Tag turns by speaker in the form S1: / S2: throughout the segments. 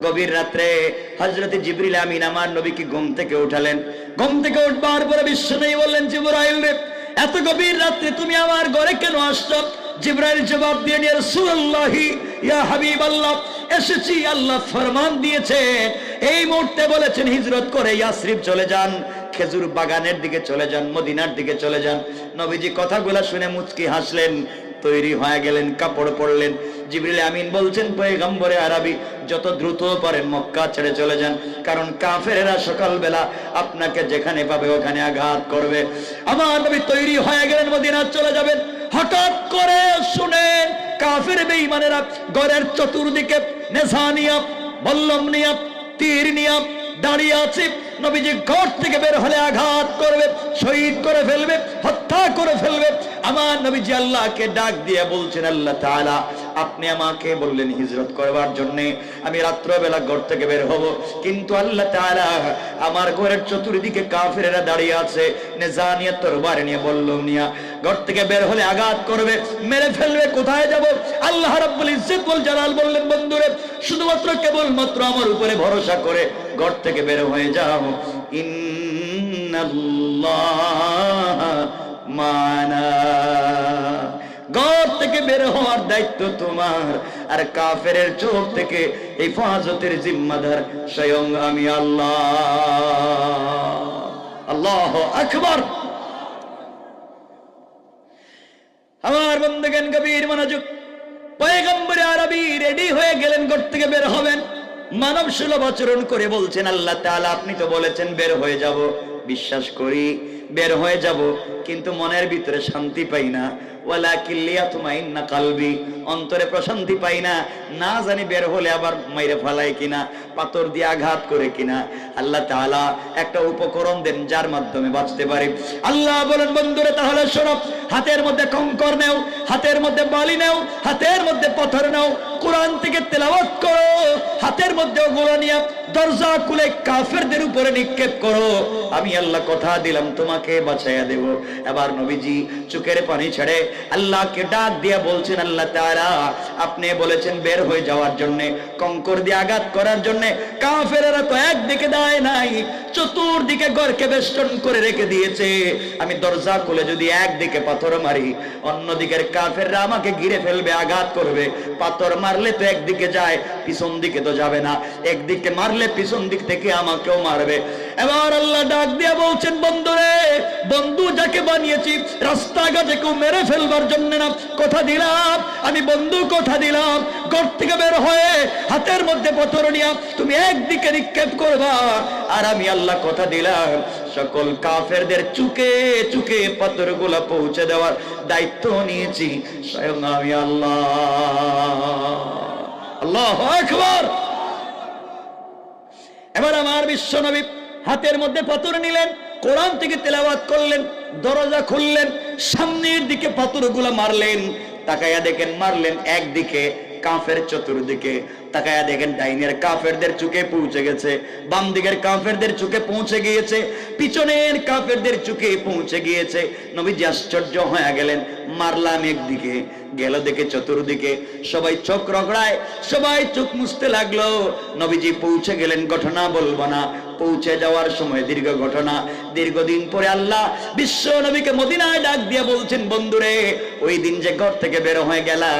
S1: গভীর রাত্রে হযরত জিবরিল আমিন আমার নবীকে ঘুম থেকে উঠালেন। ঘুম থেকে উঠবার পরে বিশ্বনবী বললেন, জিবরাইল রে, এত গভীর রাত্রে তুমি আমার ঘরে কেন আসছো? জিবরাইল জবাব দিয়ে, ইয়া রাসূলুল্লাহ, ইয়া হাবিবাল্লাহ, এসেছি, আল্লাহ ফরমান দিয়েছে, এই মুহূর্তে বলেছেন হিজরত করে ইয়াসরিব চলে যান, খেজুর বাগানের দিকে চলে যান, মদিনার দিকে চলে যান। নবীজি কথাগুলো শুনে মুচকি হাসলেন, তৈরি হয়ে গেলেন, কাপড় পরলেন। জিবরিল আমিন বলছেন, পয়গম্বরে আরবি, যত দ্রুত পারেন মক্কা ছেড়ে চলে যান, কারণ কাফেরেরা সকালবেলা আপনাকে যেখানে পাবে ওখানে আঘাত করবে। আমার নবী তৈরি হয়ে গেলেন, মদিনা চলে যাবেন। হঠাৎ করে শুনেন কাফের বেঈমানেরা ঘরের চতুর্দিকে নেশা নিয়া, বল্লম নিয়া, তীর নিয়া দাঁড়িয়ে আছে। নবীজি ঘর থেকে বের হলে আঘাত করবে, শহীদ করে ফেলবে, হত্যা করে ফেলবে। আমার নবীজি আল্লাহকে ডাক দিয়ে বলছেন, আল্লাহ তাআলা, আপনি আমাকে বললেন হিজরত করবার জন্য, আমি রাত্রবেলা ঘর থেকে বের হব, কিন্তু আল্লাহ তাআলা আমার ঘরের চতুর্দিকে কাফেরেরা দাঁড়িয়ে আছে, নেজানিয়া তরবারি নিয়ে, বললাম নিয়া, ঘর থেকে বের হলে আঘাত করবে, মেরে ফেলবে, কোথায় যাব? আল্লাহ রাব্বুল ইজ্জত ওয়াল জালাল বললেন, বন্ধুরে, শুধুমাত্র কেবলমাত্র আমার উপরে ভরসা করে ঘর থেকে বের হয়ে যাও। ইন্নাল্লাহ মানা, ঘর থেকে বের হওয়ার দায়িত্ব তোমার, আর কাফেরের চোখ থেকে হেফাজতের জিম্মাদার স্বয়ং আমি আল্লাহ। আল্লাহু আকবার। আমার বন্ধুগণ, গভীর মনোযোগ। পয়গম্বর আরবি রেডি হয়ে গেলেন, ঘর থেকে বের হবেন, মানব সুলভ আচরণ করে বলছেন, আল্লাহ তাআলা আপনি তো বলেছেন বের হয়ে যাব, বিশ্বাস করি বের হয়ে যাব, কিন্তু মনের ভিতরে শান্তি পাই না। ওয়ালাকিন লিয়াতমাইন্না কলবি, অন্তরে প্রশান্তি পাই না, না জানি বের হলে আবার মাইরে ফেলায় কিনা, পাথর দিয়ে আঘাত করে কিনা। আল্লাহ তাআলা একটা উপকরণ দেন যার মাধ্যমে বাঁচতে পারি। আল্লাহ বলেন, বন্ধুরে, তাহলে শোনো, হাতের মধ্যে কঙ্কর নেও, হাতের মধ্যে বালি নেও, হাতের মধ্যে পাথর নাও, কোরআন থেকে তেলাওয়াত করো, হাতের মধ্যে ওগুলো নিয়ে দরজা খুলে কাফেরদের উপরে নিক্ষেপ করো, আমি আল্লাহ কথা দিলাম তোমাকে বাঁচাইয়া দেব। এবার নবীজি চোখের পানি ছেড়ে আল্লাহকে ডাক দিয়ে বলছেন, আল্লাহ তাআলা আপনি বলেছেন বের হয়ে যাওয়ার জন্য, কঙ্কর দিয়ে আঘাত করার জন্য। কাফেরেরা তো একদিকে দাঁড়ায় নাই, চতুর্দিকে ঘরকে বেষ্টন করে রেখে দিয়েছে। আমি দরজা খুলে যদি একদিকে পাথর মারি, অন্যদিকের কাফেররা আমাকে ঘিরে ফেলবে, আঘাত করবে। পাথর মারলে তো একদিকে যায়, পিছন দিকে তো যাবে না, একদিকে মারলে পিছন দিক থেকে আমাকেও মারবে। এবার আল্লাহ ডাক দিয়ে বলছেন, বন্ধুরে, বন্ধু যাকে বানিয়েছি রাস্তাঘাটে কেউ মেরে ফেলবার জন্য না, কথা দিলাম, আমি বন্ধু কথা দিলাম, ঘর থেকে বের হয়ে হাতের মধ্যে পাথর নিয়ে তুমি একদিকে নিক্ষেপ করবা, আর আমি আল্লাহ কথা দিলাম সকল কাফেরদের চুকে চুকে পাথরগুলা পৌঁছে দেওয়ার দায়িত্ব নিয়েছি স্বয়ং আমি আল্লাহ। আল্লাহু আকবার। এবার আমার বিশ্ব নবী হাতের মধ্যে পাথর নিলেন, কোরআন থেকে তেলাওয়াত করলেন, দরজা খুললেন, সামনের দিকে পাথরগুলা মারলেন। তাকায়া দেখেন মারলেন একদিকে, কাফের চতুর্দিকে। তাকায়া দেখেন ডাইনের কাফেরদের চুকে পৌঁছে গেছে, বাম দিকের কাফেরদের চুকে পৌঁছে গিয়েছে, পিছনের কাফেরদের চুকে পৌঁছে গিয়েছে। নবীজি আশ্চর্য হয়ে গেলেন, মারলাম একদিকে, গেল দেখে চতুর্দিকে, সবাই চোখ রগড়ায়, সবাই চোখ মুছতে লাগলো। নবীজি পৌঁছে গেলেন, ঘটনা বলবো না, পৌঁছে যাওয়ার সময় দীর্ঘ ঘটনা। দীর্ঘদিন পরে আল্লাহ বিশ্ব নবীকে মদিনায় ডাক দিয়ে বলছেন, বন্ধুরে, ওই দিন যে ঘর থেকে বের হয়ে গেলা,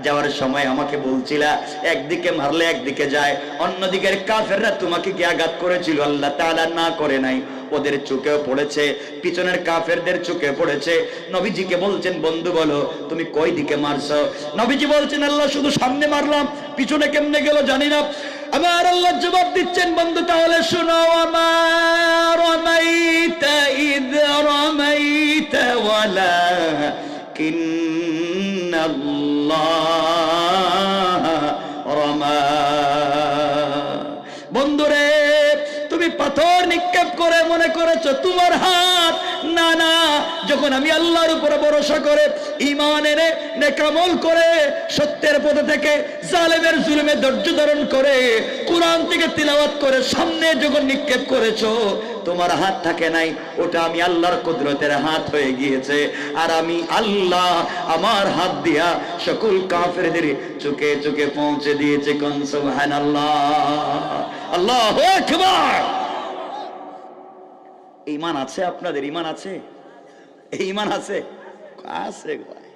S1: যাওয়ার সময় আমাকে বলছিলা একদিকে মারলে একদিকে যায়, অন্যদিকের কাফেররা তোমাকে কি আঘাত করেছিল? আল্লাহ তাআলা না করে নাই, ওদের চোখেও পড়েছে, পিছনের কাফেরদের চোখে পড়েছে। নবীজিকে বলছেন, বন্ধু বলো তুমি কই দিকে মারছো? নবীজি বলছেন, আল্লাহ শুধু সামনে মারলাম, পিছনে কেমনে গেল জানি না। আমার আল্লাহ জবাব দিচ্ছেন, বন্ধু তাহলে শুনো, আমার রামাইতা ইদ রামাইতা ওয়ালাকিন্নাল্লাহ রামা। বন্ধুরে, তুমি পাথর নিক্ষেপ করে মনে করেছো তোমার হাত, না না, যখন আমি আল্লাহর উপরে ভরসা করে ঈমান এনে নেক আমল করে সত্যের পথে থেকে জালেমের জুলুমে ধৈর্য ধারণ করে কোরআন থেকে তিলাওয়াত করে সামনে যখন নিক্ষেপ করেছো, তোমার হাত থাকে নাই, ওটা আমি আল্লাহর কুদরতের হাত হয়ে গিয়েছে। আর আমি আল্লাহ আমার হাত দিয়া সকল কাফেরদের চোখে চোখে পৌঁছে দিয়েছে। কোন সুবহানাল্লাহ, আল্লাহু আকবার। ঈমান আছে আপনাদের? ঈমান আছে? এই ঈমান আছে? আছে ভাই,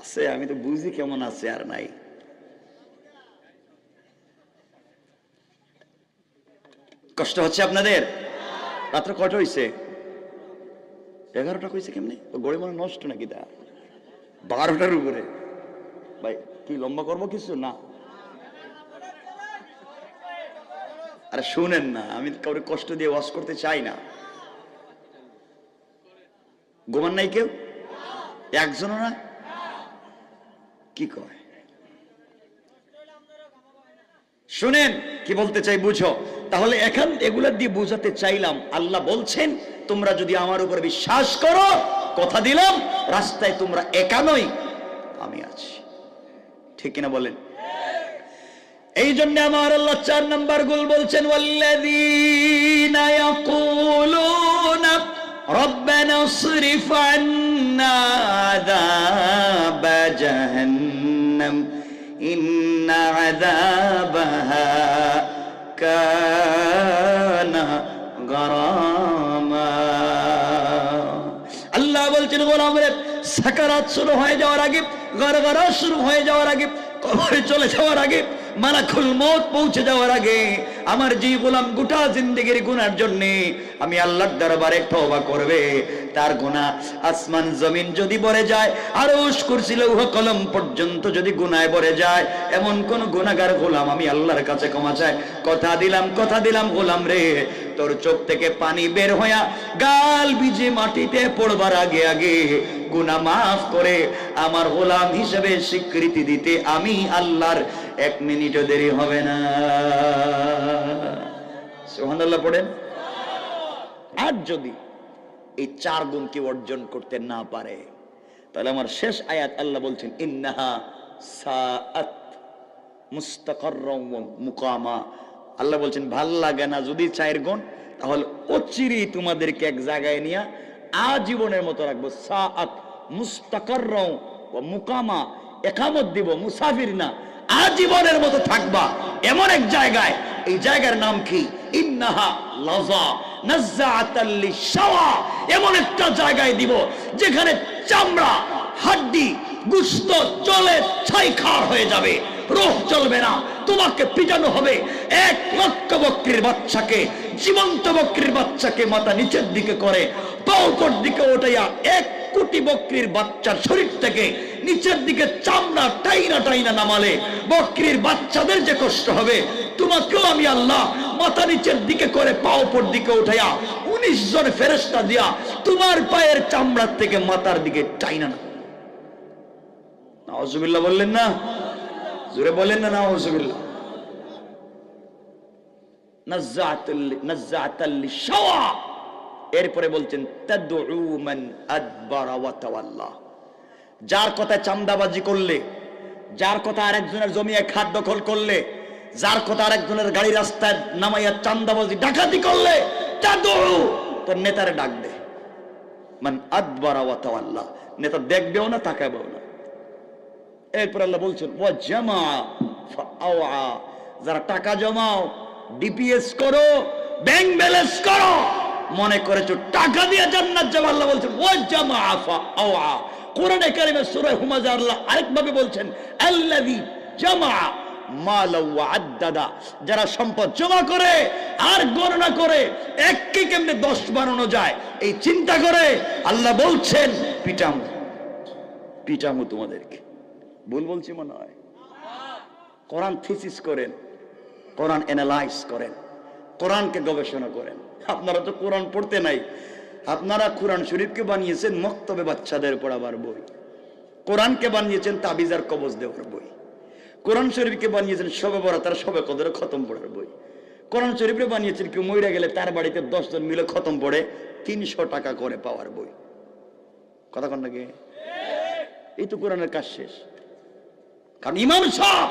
S1: আছে। আমি তো বুঝি কেমন আছে আর নাই। কষ্ট হচ্ছে আপনাদের? রাত্র কটা হয়েছে? 11টা কইছে। কেমনে গড়ে মনে নষ্ট নাকি? তা 12টার উপরে। ভাই কি লম্বা করবো কিছু না? আরে শুনেন না, আমি কাউকে কষ্ট দিয়ে ওয়াজ করতে চাই না। ঘুমান নাই কেউ? একজনও না? কি কয়? শুনেন কি বলতে চাই, বুঝো। তাহলে এখন এগুলা দিয়ে বুঝাতে চাইলাম, আল্লাহ বলছেন তোমরা যদি আমার উপর বিশ্বাস করো, কথা দিলাম রাস্তায় তোমরা একা নই, আমি আছি। ঠিক কিনা বলেন? এই জন্য আমার আল্লাহ 4 নাম্বার গোল বলছেন, ওয়াল্লাযীনা ইয়াকুলুনা রব্বানা ইসরিফ আন্না আযাবা জাহান্নাম ইন্না আযাবাহা কানা গারামা। আল্লাহ বলছেন গোলামের সাকারাত শুরু হয়ে যাওয়ার আগে, গড়গড়া শুরু হয়ে যাওয়ার আগে, কবরে চলে যাওয়ার আগে, মালাকুল মউত পৌঁছে যাওয়ার আগে আমার যে গোলাম গোটা জিন্দেগির গুনার জন্য আমি আল্লাহর দরবারে তওবা করবে, তার গুনাহ আসমান জমিন যদি ভরে যায়, আরশ কুরসি লৌহ কলম পর্যন্ত যদি গুনায় ভরে যায়, এমন কোন গুনাহগার গোলাম আমি আল্লাহর কাছে ক্ষমা চাই। কথা দিলাম গোলাম রে, তোর চোখ থেকে পানি বের হইয়া গাল ভিজে মাটিতে পড়বার আগে আগে গুনাহ মাফ করে আমার গোলাম হিসেবে স্বীকৃতি দিতে আমি আল্লাহর 1 মিনিটও দেরি হবে না। সুবহানাল্লাহ পড়েন। আর যদি এই 4 গুণ কি অর্জন করতে না পারে, তাহলে আমার শেষ আয়াত আল্লাহ বলছেন ইন্নাহা সাআত মুস্তাকাররাম ওয়া মুকামা। আল্লাহ বলছেন ভাল লাগে না যদি 4 গুণ, তাহলে অচিরেই তোমাদেরকে এক জায়গায় নিয়ে আজীবনের মতো রাখবো। সাআত মুস্তাকাররাম ওয়া মুকামা, একামত দিব, মুসাফির না, আজীবনের মতো থাকবা এমন এক জায়গায়। এই জায়গার নাম কি? ইন্নাহা লাযা নাযাআতাল লিশাওয়া। এমন একটা জায়গায় দিব যেখানে চামড়া, হাড্ডি, গোশত চলে ছাইখার হয়ে যাবে, রূহ চলবে না, তোমাকে পিটানো হবে। 1 লক্ষ বকরির বাচ্চাকে, জীবন্ত বকরির বাচ্চাকে মাথা নিচের দিকে করে পা উপর দিকে ওঠাইয়া 1 কোটি বকরির বাচ্চার শরীর থেকে নিচের দিকে চামড়া টাইনা নামালে বকরির বাচ্চাদের যে কষ্ট হবে, তোমাকেও আমি আল্লাহ মাথা নিচের দিকে করে পা উপর দিকে উঠাইয়া 19 জন ফেরেশতা দিয়া তোমার পায়ের চামড়ার থেকে মাথার দিকে টাইনা না। নাউজুবিল্লাহ বললেন না? জোরে বলেন না নাউজুবিল্লাহ। নাযাআতাল লিশাওয়া। এরপরে বলছেন তাদউ মান আদবারা ওয়া তাওয়াল্লা। যার কথায় চামদাবাজি করলে, যার কথা আরেকজনের জমি খাত দখল করলে, যার কথা আরেকজনের গাড়ি রাস্তায় নামাইয়া চান্দাবাজি ডাকাতি করলে, তাদউ, তোর নেতারে ডাক দে। মান আদবারা ওয়া তাওয়াল্লা, নেতা দেখবেও না, তাকাবেও না। এরপর আল্লাহ বলছেন ওয়া জামা ফাআওয়া, যারা টাকা জমাও, ডিপিএস করো, ব্যাংক ব্যালেন্স করো, মনে করেছো টাকা দিয়ে জান্নাত যাবে, আল্লাহ বলছেন ওয়া জামা ফাআওয়া। কোরআনে কারিমে সূরা হুমাযা আল্লাহ আরেকভাবে বলছেন আল্লাযী জামা মালা ওয়া আদ্দাদা, যারা সম্পদ জমা করে আর গণনা করে এককে কেমনে 10 বানানো যায় এই চিন্তা করে, আল্লাহ বলছেন পিটামু তোমাদেরকে। ভুল বলছি মনে হয়? কোরআন থিসিস করেন, কোরআন অ্যানালাইজ করেন, কোরআনকে গবেষণা করেন। আপনারা তো কোরআন পড়তে নাই, আপনারা কোরআন শরীফকে বানিয়েছেন মক্তবে বাচ্চাদের পড়াবার বই, কোরআনকে বানিয়েছেন তাবিজ আর কবজ দেওয়ার বই, কোরআন শরীফকে বানিয়েছেন শবে বরাত আর শবে কদরে খতম পড়ার বই, কোরআন শরীফে বানিয়েছেন কেউ মইরা গেলে তার বাড়িতে 10 জন মিলে খতম পড়ে 300 টাকা করে পাওয়ার বই। কথা কন নাকি? এই তো কোরআনের কাজ শেষ। কারণ ইমাম সাহেব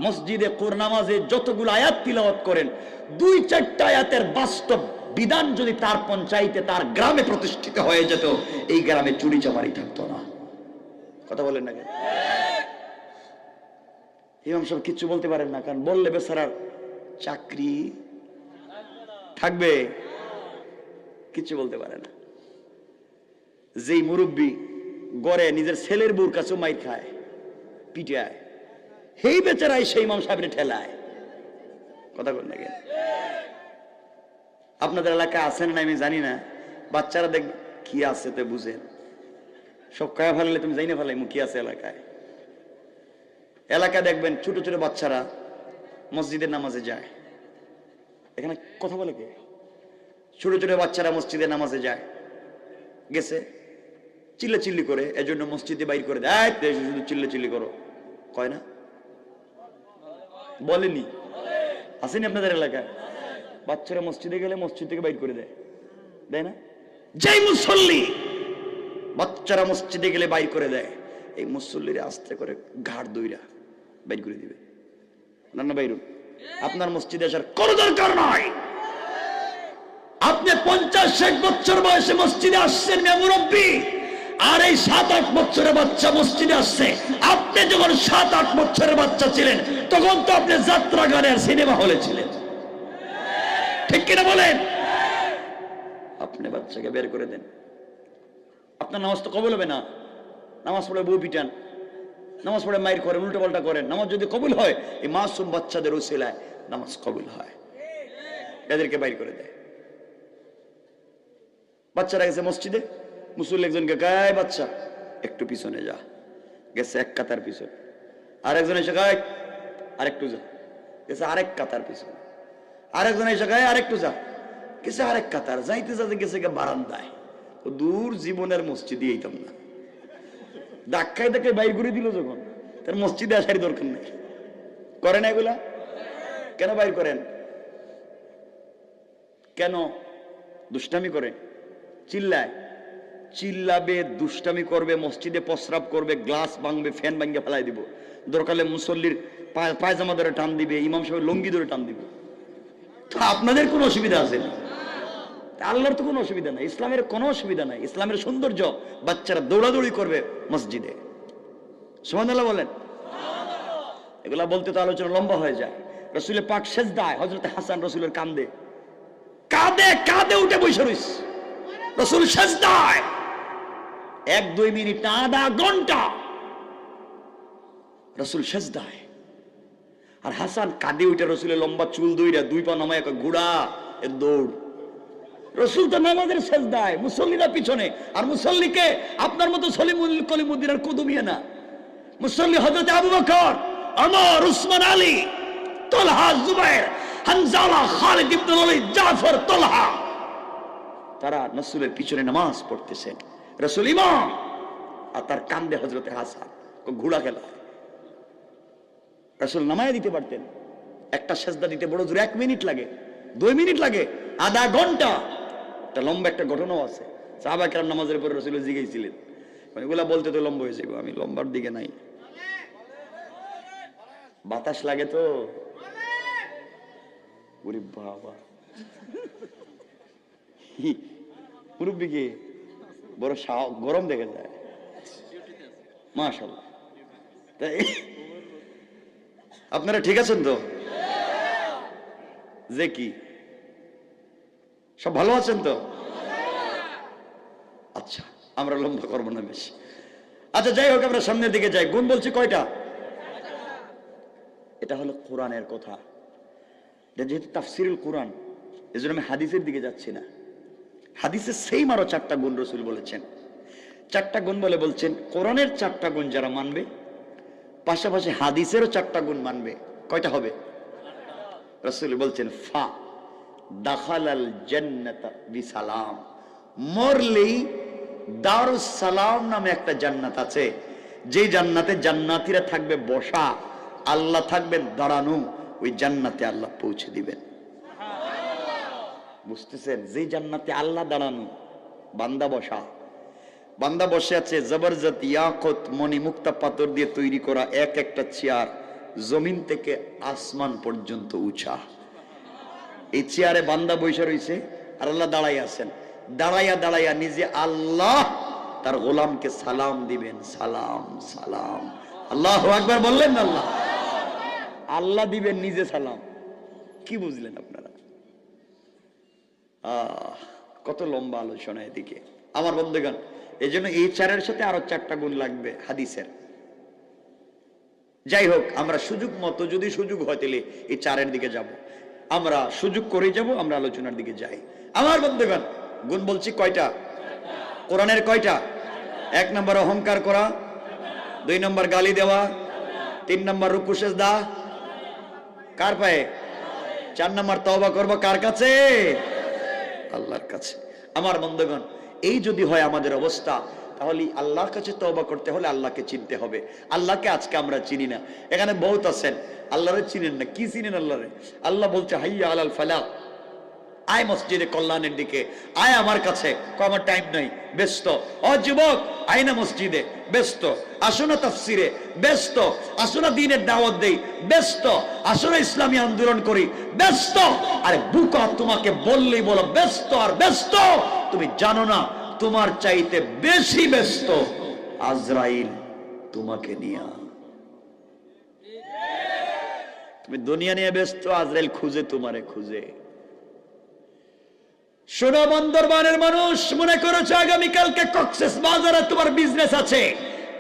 S1: মসজিদে কোরআন নামাজে যতগুলো আয়াত তিলাওয়াত করেন, 2-4টা আয়াতের বাস্তব বিধান যদি তার পঞ্চায়েতে, তার গ্রামে প্রতিষ্ঠিত হয়ে যেত, এই গ্রামে চুরি চামারি থাকতো না। কথা বলেন না কেন? ইমাম সাহেব কিচ্ছু বলতে পারেন না, কারণ বললে বেচারার চাকরি থাকবে, কিচ্ছু বলতে পারে না। যেই মুরব্বী গড়ে নিজের ছেলের বউর কাছে মাইর খায়, পিটায়, সেই বেচারাই সেই ইমাম সাহেবের ঠেলায়। কথা বলেন না কেন? আপনাদের এলাকায় আছেন না আমি জানি না, বাচ্চারা দেখ কি আছে তো বুঝেন, সব কয়া ফেললে তুমি যাই না ফেলাই কি আছে এলাকায়। এলাকায় দেখবেন ছোট ছোট বাচ্চারা মসজিদের নামাজে যায়। এখানে কথা বলে কে? ছোট ছোট বাচ্চারা মসজিদের নামাজে যায়, গেছে চিল্লা চিল্লি করে, এজন্য মসজিদে বাইর করে দেয়, শুধু চিল্লা চিল্লি করো, কয় না? বলেনি? আসেনি আপনাদের এলাকায়? বাচ্চারা মসজিদে গেলে মসজিদ থেকে বাইর করে দেয়, দেয় না? যেই মুসল্লি বাচ্চারা মসজিদে গেলে বাইর করে দেয়, এই মুসল্লিরা আস্তে করে ঘাড় দইরা বাইর করে দিবে। না বাইরুন, আপনার মসজিদে আসার কোনো দরকার নয়। আপনি 50-60 বছর বয়সে মসজিদে আসছেন মুরব্বী, আর এই 7-8 বছরের বাচ্চা মসজিদে আসছে। আপনি যখন 7-8 বছরের বাচ্চা ছিলেন, তখন তো আপনি যাত্রা গানের সিনেমা হলে ছিলেন, ঠিক কিনা বলেন? আপনি বাচ্চাকে বের করে দেন, আপনার নামাজ তো কবুল হবে না। নামাজ পড়ে বউ পিটান, নামাজ পড়ে মাইর করেন, উল্টো পাল্টা করেন। নামাজ যদি কবুল হয়, এই মাসুম বাচ্চাদের উসিলায় নামাজ কবুল হয়। এদেরকে বাইর করে দেয়। বাচ্চারা গেছে মসজিদে, মুসল্লি একজনকে গায়, বাচ্চা একটু পিছনে যা, গেছে এক কাতার পিছনে। আরেকজন এসে গায়, আরেকটু যা, গেছে আরেক কাতার পিছনে। আরেকজন এসে গায়, আরেকটু যা, গেছে আরেক কাতার। যাইতে যাতে গেছে বারান্দায়। দূর জীবনের মসজিদে এইতাম না, ধাক্কায় ধাক্কায় বাইর করে দিল যখন, তার মসজিদে আসারই দরকার নেই। করেন এগুলা? কেন বাইর করেন? কেন দুষ্টামি করে? চিল্লায়, চিল্লাবে, দুষ্টামি করবে, মসজিদে প্রস্রাব করবে, গ্লাস ভাঙবে, ফ্যান ভাঙে ফেলাই দিব, দরকারে মুসল্লির পায়জামা ধরে টান দিবে, ইমাম সাহেব লঙ্গি ধরে টান দিবে। তো আপনাদের কোনো অসুবিধা আছে না? আল্লাহর তো কোনো অসুবিধা নাই, ইসলামের কোনো অসুবিধা নাই। ইসলামের সৌন্দর্য বাচ্চারা দৌড়াদৌড়ি করবে মসজিদে। সুবহানাল্লাহ বলেন। এগুলা বলতে তো আলোচনা লম্বা হয়ে যায়। রাসূলের পাক সেজদায় হযরত হাসান রাসূলের কাঁদে কাঁদে কাঁদে উঠে বসে রইছে। রাসূল সেজদায় 1-2 মিনিট না, আধা ঘন্টা রাসূল সেজদায়। আর হাসান কাঁদে উঠে রসুলের লম্বা চুল দইরা 2 পা নামায় একটা ঘোড়া এর দৌড়। রসুল তো নামাজের সেজদায়, মুসল্লিরা পিছনে। আর মুসল্লিকে আপনার মতো সলিমুল কলিমুদ্দিন আর কুদুমিয়া না, মুসল্লি হযরত আবু বকর, ওমর, উসমান, আলী, তালহা, জুবাইর, হানজালা, খালিদ ইবনে ওয়ালিদ, জাফর, তালহা, তারা রাসূলের পিছনে নামাজ পড়তেছেন। রাসূল ইমাম, আর তার কান্দে হযরত হাসান ঘোড়া খেলা। রাসূল নামায় দিতে পারতেন। একটা সেজদা দিতে বড় জোর 1 মিনিট লাগে, 2 মিনিট লাগে, আধা ঘন্টা। একটা লম্বা একটা ঘটনাও আছে। সাহাবা কেরাম নামাজের পরে রাসূল জিজ্ঞেসিলেন, এগুলা বলতে তো লম্বা হয়ে যাবে, আমি লম্বার দিকে নাই, বাতাস লাগে তো। ওরে বাবা, মুরব্বিকে বড় গরম দেখে যায়, মাশাআল্লাহ। তাই আপনারা ঠিক আছেন তো? যে কি সব ভালো আছেন তো? আচ্ছা, আমরা লম্বা করবো না বেশি। আচ্ছা, যাই হোক, আমরা সামনের দিকে যাই। গুণ বলছি কয়টা? এটা হলো কোরআনের কথা, যেহেতু তাফসিরুল কোরআন, এজন্য আমি হাদিসের দিকে যাচ্ছি না। হাদিসে সেম আরো 4টা গুণ রাসূল বলেছেন। 4টা গুণ বলে বলছেন, কোরআনের 4টা গুণ যারা মানবে, পাশাপাশি হাদিসেরও 4টা গুণ মানবে, কয়টা হবে? রাসূল বলছেন, ফা দাখালাল জান্নাতা বিসালাম, মরলেই দারুস সালাম নামে একটা জান্নাত আছে, যে জান্নাতে জান্নাতীরা থাকবে বসা, আল্লাহ থাকবেন দাঁড়ানো, ওই জান্নাতে আল্লাহ পৌঁছে দিবেন। বুঝতেছেন? যে জান্নাতে আল্লাহ দাঁড়ানো, বান্দা বসা, বান্দা বসে আছে, জবরদস্ত ইয়াকুত মণি মুক্তা পাথর দিয়ে তৈরি করা এক একটা চেয়ার, জমিন থেকে আসমান পর্যন্ত উঁচা। এই চেয়ারে বান্দা বসে রয়েছে, আর আল্লাহ দাঁড়াই আছেন, দাঁড়াইয়া দাঁড়াইয়া নিজে আল্লাহ তার গোলামকে সালাম দিবেন, সালাম সালাম। আল্লাহু আকবার বললেন না? আল্লাহ আল্লাহ দিবেন নিজে সালাম। কি বুঝলেন আপনারা? কত লম্বা আলোচনা এদিকে আমার বন্ধুগণ। এই জন্য এই চারের সাথে আরো 4টা গুণ লাগবে হাদিসের। যাই হোক, আমরা সুযোগ মতো যদি সুযোগ হয় তাহলে এই 4-এর দিকে যাব, আমরা সুযোগ করে যাব, আমরা আলোচনার দিকে যাই। আমার বন্ধুগণ, গুণ বলছি কয়টা? কোরআনের কয়টা? 1 নম্বর অহংকার করা, 2 নম্বর গালি দেওয়া, 3 নম্বর রুকু সিজদা কার পায়ে, 4 নম্বর তওবা করব কার কাছে? আল্লাহর কাছে। আমার বন্ধুগণ, এই যদি হয় আমাদের অবস্থা, তাহলে আল্লাহর কাছে তওবা করতে হলে আল্লাহকে চিনতে হবে। আল্লাহকে আজকে আমরা চিনি না। এখানে বহুত আছেন আল্লাহরে চিনেন না। কি চিনেন আল্লাহরে? আল্লাহ বলছে হাইয়া আলাল ফালাহ, আয় মসজিদে কল্যাণের দিকে, আয় আমার কাছে। আমার টাইম নাই, ব্যস্ত। ও যুবক, আয় না মসজিদে, ব্যস্ত। আসো না তাফসিরে, ব্যস্ত। আসো না দ্বীনের দাওয়াত দেই, ব্যস্ত। আসো না ইসলামী আন্দোলন করি, ব্যস্ত। আরে বুকা, তোমাকে বললেই বলো ব্যস্ত আর ব্যস্ত। তুমি জানো না তোমার চাইতে বেশি ব্যস্ত আজরাইল তোমাকে নিয়ে। তুমি দুনিয়া নিয়ে ব্যস্ত, আজরাইল খুঁজে তোমারে খুঁজে। শোনো বান্দরবানের মানুষ, মনে করেছো আগামীকালকে কক্সেস বাজারে তোমার বিজনেস আছে,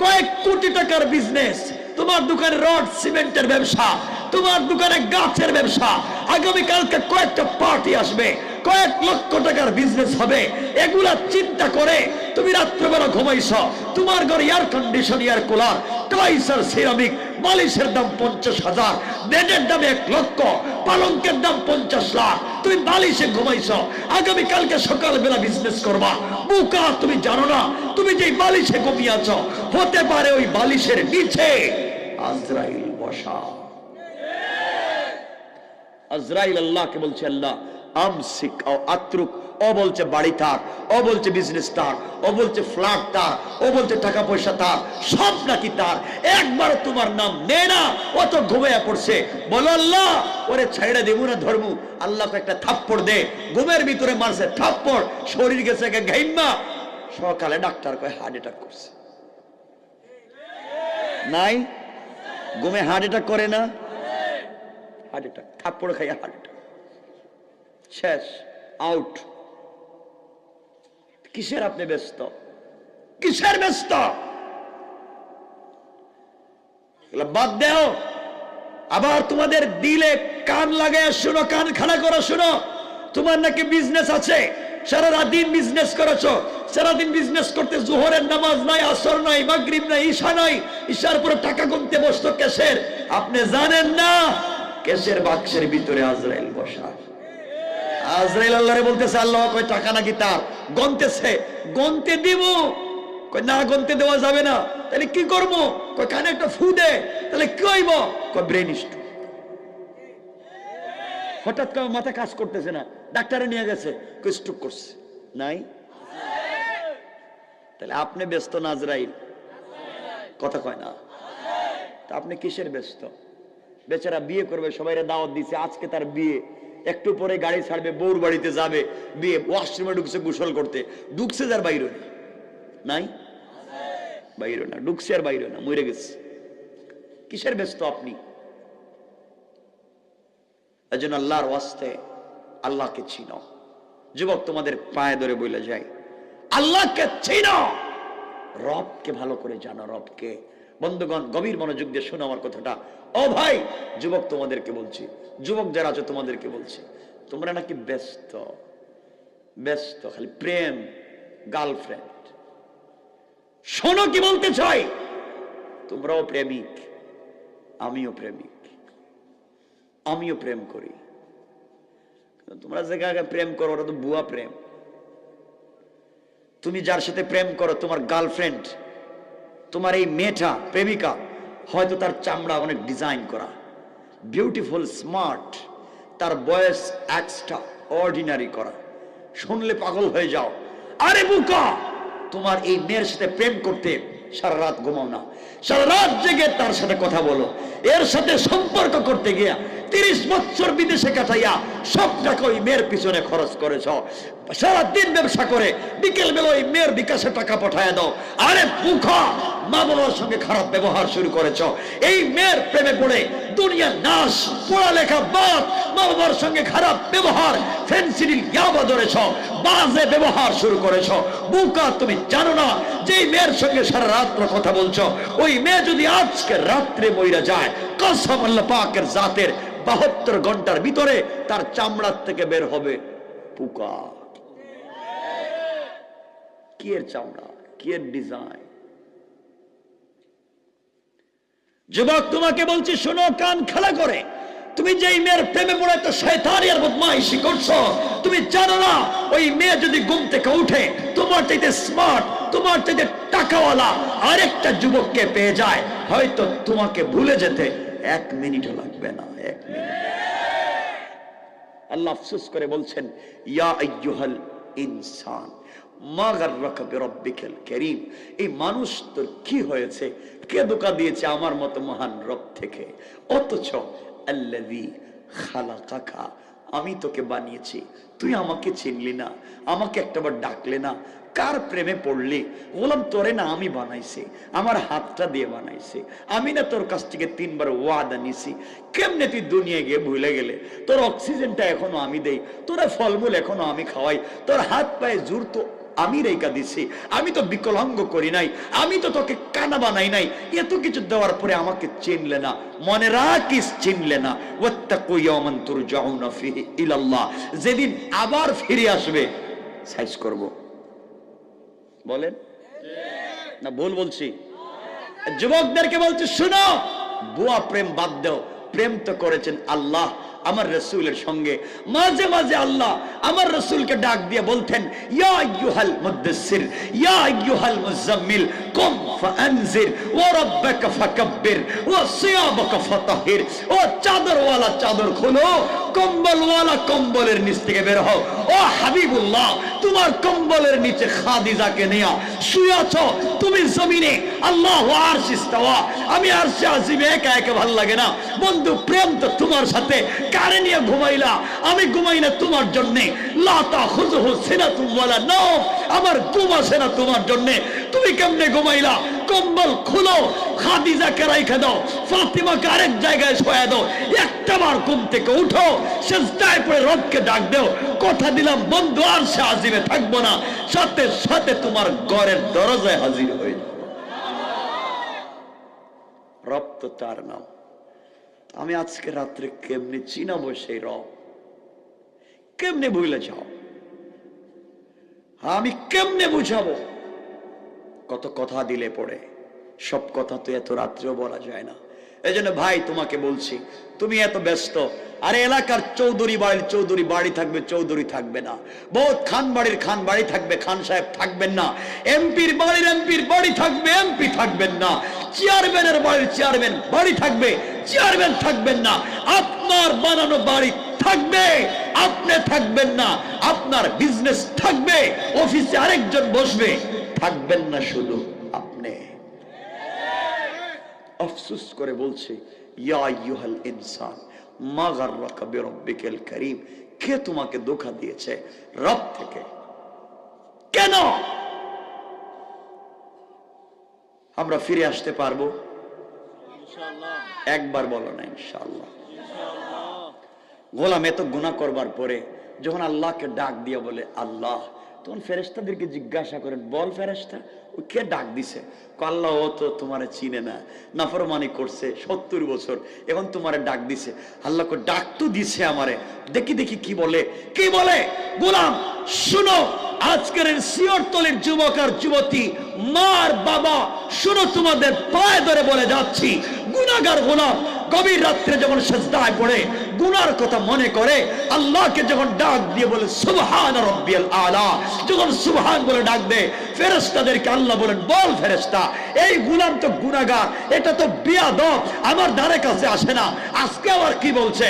S1: কয়েক কোটি টাকার বিজনেস। তোমার দোকানে রড সিমেন্টের ব্যবসা, তোমার দোকানে গাছের ব্যবসা। আগামীকালকে কয়েকটা পার্টি আসবে, কয়েক লক্ষ টাকার বিজনেস হবে। এগুলা চিন্তা করে তুমি রাত্রেবেলা ঘুমাইছ। তোমার ঘরে এয়ার কন্ডিশন, এয়ার কুলার, টাইসার সিরামিক, বালিশের দাম 50,000, বেডের দাম 1 লক্ষ, পালঙ্কের দাম 50 লাখ। তুমি বালিশে ঘুমাইছ, আগামীকালকে সকালবেলা বিজনেস করবা। বুকা, তুমি জানো না তুমি যে বালিশে ঘুমিয়ে আছো, হতে পারে ওই বালিশের নিচে আজরাইল বসা। আজরাইল আল্লাহকে বলছে, আল্লাহ আমসিক ও আত্রুক। ও বলছে বাড়ি তার, ও বলছে বিজনেস তার, ও বলছে ফ্ল্যাট তার, ও বলছে টাকা পয়সা তার, সব নাকি তার। একবার তোমার নাম নে না, ও তো ঘুমিয়ে পড়ছে। বলো আল্লাহ ওরে ছাইড়া দেবো না ধর্ম। আল্লাহকে একটা থাপ্পড় দে। ঘুমের ভিতরে মারছে থাপ্পড়, শরীর গেছে ঘাইমা। সকালে ডাক্তার কয় হার্ট অ্যাটাক করছে। নাই, ঘুমে হার্ট অ্যাটাক করে না? হার্ট অ্যাটাক, থাপ্পড় খাইয়া হার্ট অ্যাটাক, শেষ, আউট। কিসের আপনি ব্যস্ত? কিসের ব্যস্ত? বাদ দেও। আবার তোমাদের দিলে কান লাগায় শুনো, কান খাড়া করো, শুনো। তোমার নাকি বিজনেস আছে, সারা রাত দিন বিজনেস করেছো। সারাদিন বিজনেস করতে জোহরের নামাজ নাই, আসর নাই, মাগরিব নাই, ঈশা নাই। ঈশার পরে টাকা গুনতে বসতো কেসের। আপনি জানেন না কেসের বাক্সের ভিতরে আজরাইল বসা। আজরাইল আল্লাহরে বলতেছে, আল্লাহ কয় টাকা নাকি তার, গনতেছে। গনতে দিব? কয় না, গনতে দেওয়া যাবে না। তাহলে কি করবো? কয় কানে একটা ফু দে। তাহলে কি হইব? কয় ব্রেন স্ট্রোক। হঠাৎ করে মাথা কাজ করতেছে না, ডাক্তারে নিয়ে গেছে, কয় স্ট্রোক করছে। নাই? তাহলে আপনি ব্যস্ত না আজরাইল? কথা কয় না। তা আপনি কিসের ব্যস্ত? বেচারা বিয়ে করবে, সবাইরে দাওয়াত দিছে, আজকে তার বিয়ে। একটু পরে গাড়ি ছাড়বে, বউর বাড়িতে যাবে, বিয়ে। ওয়াশরুমে ঢুকছে গোসল করতে, ঢুকছে যার বাইরে নাই, বাইরে না, ঢুকছে আর বাইরে না, মরে গেছে। কিসের ব্যস্ত আপনি? এজন্য আল্লাহর ওয়াস্তে আল্লাহকে চিনো। যুবক, তোমাদের পায়ে ধরে বলে যায়, আল্লাহকে চিনো, রবকে ভালো করে জানো, রবকে। বন্ধুগণ, গভীর মনোযোগ দিয়ে শোনো আমার কথাটা। ও ভাই যুবক, তোমাদেরকে বলছি, যুবক যারা আছো তোমাদেরকে বলছি, তোমরা নাকি ব্যস্ত, ব্যস্ত খালি প্রেম, গার্লফ্রেন্ড। শোনো কি বলতে চাই, তোমরাও প্রেমিক, আমিও প্রেমিক, আমিও প্রেম করি। তোমরা যে প্রেম করো ওটা তো ভুয়া প্রেম। তুমি যার সাথে প্রেম করো, তোমার গার্লফ্রেন্ড, তোমার এই মেয়েটা প্রেমিকা, হয়তো তার চামড়া অনেক ডিজাইন করা, বিউটিফুল, স্মার্ট, তার বয়স এক্সট্রা অর্ডিনারি করা, শুনলে পাগল হয়ে যাও। আরে বুকা, তোমার এই মেয়ের সাথে প্রেম করতে সারা রাত ঘুমাও না, সারা রাত জেগে তার সাথে কথা বলো, এর সাথে সম্পর্ক করতে গিয়া 30 বছর বিদেশে কাটাইয়া সব টাকা ওই মেয়ের পিছনে খরচ করেছ, সারাদিন ব্যবসা করে বিকেল বেলা ওই মেয়ের বিকাশে টাকা পাঠায় দাও। আরে বুকা, মা বাবার সঙ্গে খারাপ ব্যবহার শুরু করেছ, এই মেয়ের প্রেমে পড়ে দুনিয়া নাশ, পড়ালেখা বাদ, মা বাবার সঙ্গে খারাপ ব্যবহার, ফেন্সিডিল ইয়াবা ধরেছ, বাজে ব্যবহার শুরু করেছ। বুকা, তুমি জানো না যে এই মেয়ের সঙ্গে সারা রাত্র কথা বলছো, ওই মেয়ে যদি আজকে রাত্রে মইরা যায়, কসম আল্লাহ পাকের জাতের 72 ঘন্টার ভিতরে তার চামড়ার থেকে বের হবে পোকা। কি এর চামড়া, কি এর ডিজাইন। যুবক, তোমাকে বলছি শোনো কান খাড়া করে, তুমি যে মেয়ের প্রেমে পড়ে তো শয়তানি আর বদমাইশি করছো, তুমি জানো না ওই মেয়ে যদি ঘুম থেকে উঠে তোমার চাইতে স্মার্ট, তোমার চাইতে টাকাওয়ালা আরেকটা যুবককে পেয়ে যায়, হয়তো তোমাকে ভুলে যেতে 1 মিনিটও লাগবে না, 1 মিনিট। আল্লাহ আফসোস করে বলছেন, ইয়া আইয়ুহাল ইনসান মা গাররাকা বিরাব্বিকাল কারীম, এই মানুষ তোর কি হয়েছে, কে ধোঁকা দিয়েছে আমার মতো মহান রব থেকে। অথচ আল্লাযী খালাকাকা, আমি তোকে বানিয়েছি, তুই আমাকে চিনলি না, আমাকে একটাবার ডাকলে না। কার প্রেমে পড়লি? বললাম তোরে না আমি বানাইছি, আমার হাতটা দিয়ে বানাইছি, আমি না তোর কাছ থেকে 3 বার ওয়াদা নিছি। কেমনে তুই দুনিয়া গিয়ে ভুলে গেলে? তোর অক্সিজেনটা এখনো আমি দেই, তোরা ফলমূল এখনো আমি খাওয়াই, তোর হাত পায়ে জোর তো আমি রেখা দিছি, আমি তো বিকলাঙ্গ করি নাই, আমি তো তোকে কানা বানাই নাই। এত কিছু দেওয়ার পরে আমাকে চিনলে না, মনে রাখিস চিনলে না। ওয়াত্তাকু ইয়াওমান তুরজাউনা ফিহি ইলাল্লাহ, যেদিন আবার ফিরে আসবে সাইজ করব। বলেন না ভুল বলছি? যুবকদেরকে বলছি শুনো, বুয়া প্রেম বাদ দাও, প্রেম তো করেছেন আল্লাহ আমার রাসূলের সঙ্গে। মাঝে মাঝে আল্লাহ আমার রাসূলকে ডাক দিয়ে বলতেন, ইয়া আইয়ুহাল মুদাসসির ইয়া আইয়ুহাল মুজাম্মিল কুম ফাআনজির ওয়া রাব্বাকা ফাকাব্বির ওয়া সিয়াবাকা ফাতাহির। ও চাদরওয়ালা চাদর খোলো, কম্বলওয়ালা কম্বলের নিচ থেকে বের হও। ও হাবিবুল্লাহ, তোমার কম্বলের নিচে খাদিজাকে নিয়া শুয়ে আছো তুমি জমিনে, আল্লাহু আরশ ইস্তাওয়া, আমি আরশে আজিমে একা একা ভালো লাগে না। বন্ধু, প্রেম তো তোমার সাথে, কারে নিয়ে ঘুমাইলা? আমি ঘুমাই না তোমার জন্যে। লা তাখুযুহু সিনাতুন ওয়ালা নাওম, আমার ঘুম আসে না তোমার জন্যে। তুমি কেমনে ঘুমাইলা? কম্বল খুলো, খাদিজাকে রাইখা দাও, ফাতিমাকে আরেক জায়গায় শোয়া দাও, একটাবার ঘুম থেকে উঠো, সিজদায় পড়ে রবকে ডাক দাও। কথা দিলাম বন্ধু আরশে আজিমে থাকবো না, সাথে সাথে তোমার ঘরের দরজায় হাজির হয়ে যাবে। রব তো তার নাম। আমি আজকে রাত্রে কেমনে চিনাবো সেই রব? কেমনে ভুলে যাও? আমি কেমনে বুঝাবো? কত কথা দিলে পড়ে, সব কথা তো এত রাত্রেও বলা যায় না। এই জন্য ভাই তোমাকে বলছি, তুমি এত ব্যস্ত, আরে এলাকার চৌধুরী বাড়ির চৌধুরী বাড়ি থাকবে, চৌধুরী থাকবে না। বহুত খান বাড়ির খান বাড়ি থাকবে, খান সাহেব থাকবেন না। এমপির বাড়ির এমপির বাড়ি থাকবে, এমপি থাকবেন না। চেয়ারম্যানের বাড়ির চেয়ারম্যান বাড়ি থাকবে, চেয়ারম্যান থাকবেন না। আপনার বানানো বাড়ি থাকবে, আপনি থাকবেন না। আপনার বিজনেস থাকবে, অফিসে আরেকজন বসবে, থাকবেন না শুধু আপনি। আফসোস করে বলছে, ইয়া আইয়ুহাল ইনসান মা গাররাকা বিরাব্বিকাল কারীম, কে তোমাকে ধোঁকা দিয়েছে রব থেকে? কেন? আমরা ফিরে আসতে পারবো ইনশাআল্লাহ। একবার বলো না ইনশাআল্লাহ। গোলাম এত গুনাহ করবার পরে যখন আল্লাহকে ডাক দিয়ে বলে আল্লাহ, তখন ফেরেশতাদেরকে জিজ্ঞাসা করেন, বল ফেরেশতা ও কে ডাক দিছে? আল্লাহ, ও তো তোমারে চিনে না, নাফরমানি করছে 70 বছর, এখন তোমারে ডাক দিছে। আল্লাহকে ডাক তো দিছে আমারে, দেখি দেখি কি বলে। কি বলে? গোলাম শুনো, আজকের সিয়রতলির যুবক আর যুবতী, মা আর বাবা, শুনো, তোমাদের পায়ে ধরে বলে যাচ্ছি, গুনাহগার গোলাম গভীর রাত্রে যখন সিজদায় পড়ে গুনার কথা মনে করে, আল্লাহকে যখন ডাক দিয়ে বলে সুবহান রাব্বিয়াল আলা, যখন সুবহান বলে ডাক দেয়, ফেরেশতাদেরকে আল্লাহ বলেন, বল ফেরেশতা, এই গোলাম তো গুনাহগার, এটা তো বেয়াদব, আমার ধারে কাছে আসে না। আজকে আবার কি বলছে?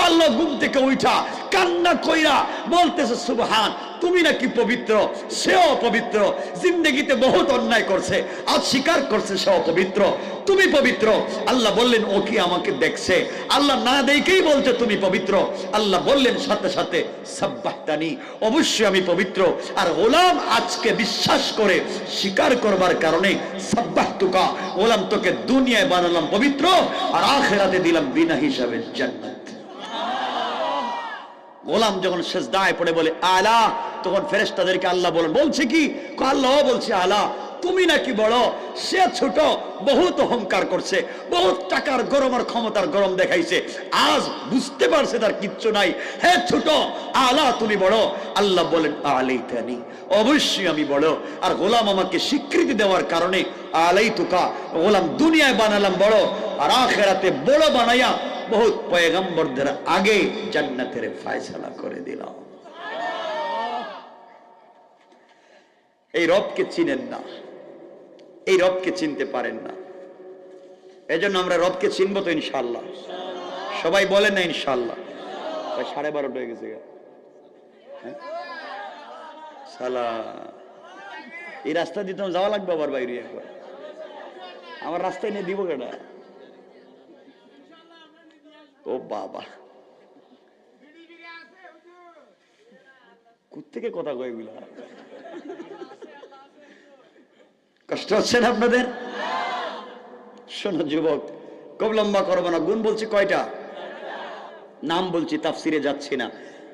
S1: আল্লাহ ঘুম থেকে উঠা কান্না কইরা বলতেছে সুবহান, তুমি নাকি পবিত্র, সেও অপবিত্র, জিন্দগিতে বহুত অন্যায় করছে, আজ স্বীকার করছে সে অপবিত্র, তুমি পবিত্র। আল্লাহ বললেন ও কি আমাকে দেখছে? আল্লাহ না দেখেই বলছে তুমি পবিত্র। আল্লাহ বললেন সাথে সাথে সাব্বাহতানি, অবশ্যই আমি পবিত্র। আর গোলাম আজকে বিশ্বাস করে স্বীকার করবার কারণে সাব্বাহতুকা, গোলাম তোকে দুনিয়ায় বানালাম পবিত্র আর আখিরাতে দিলাম বিনা হিসাবে জান্নাত। গোলাম যখন সিজদায় পড়ে বলে আলা, তখন ফেরেশতাদেরকে আল্লাহ বলেন, বলছে কি? আল্লাহ বলছে আলা, তুমি নাকি বড়, সে ছোট, বহুত অহংকার করছে, বহুত টাকার গরম আর ক্ষমতার গরম দেখাইছে, আজ বুঝতে পারছে তার কিচ্ছু নাই। হে ছোট, আলা তুমি বড়। আল্লাহ বলেন আলাইতানি, অবশ্যই আমি বড়। আর গোলাম আমাকে স্বীকৃতি দেওয়ার কারণে আলাইতুকা, গোলাম দুনিয়ায় বানালাম বড় আর আখিরাতে বড় বানাইয়া বহুত পয়গম্বরদের আগে জান্নাতের ফয়সালা করে দিলাম। এই রবকে চিনেন না, এই রবকে চিনতে পারেন না। এজন্য আমরা রবকে চিনবো তো ইনশাআল্লাহ। সবাই বলেন না ইনশাআল্লাহ। 12:30 হয়ে গেছে। সালা, এই রাস্তা দিতে যাওয়া লাগবে আবার বাইরে একবার। আমার রাস্তায় নিয়ে দিব কেনা? ও বাবা, কোত্থেকে কথা কয় এগুলা? কষ্ট হচ্ছে না আপনাদের? শোনো যুবক, খুব লম্বা করবো না, গুণ বলছি কয়টা? নাম বলছি, তাফসিরে যাচ্ছি না।